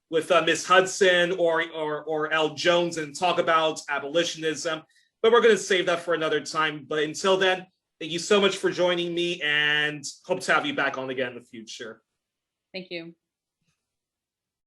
Miss Hudson or L. Jones and talk about abolitionism. But we're going to save that for another time. But until then, thank you so much for joining me and hope to have you back on again in the future. Thank you.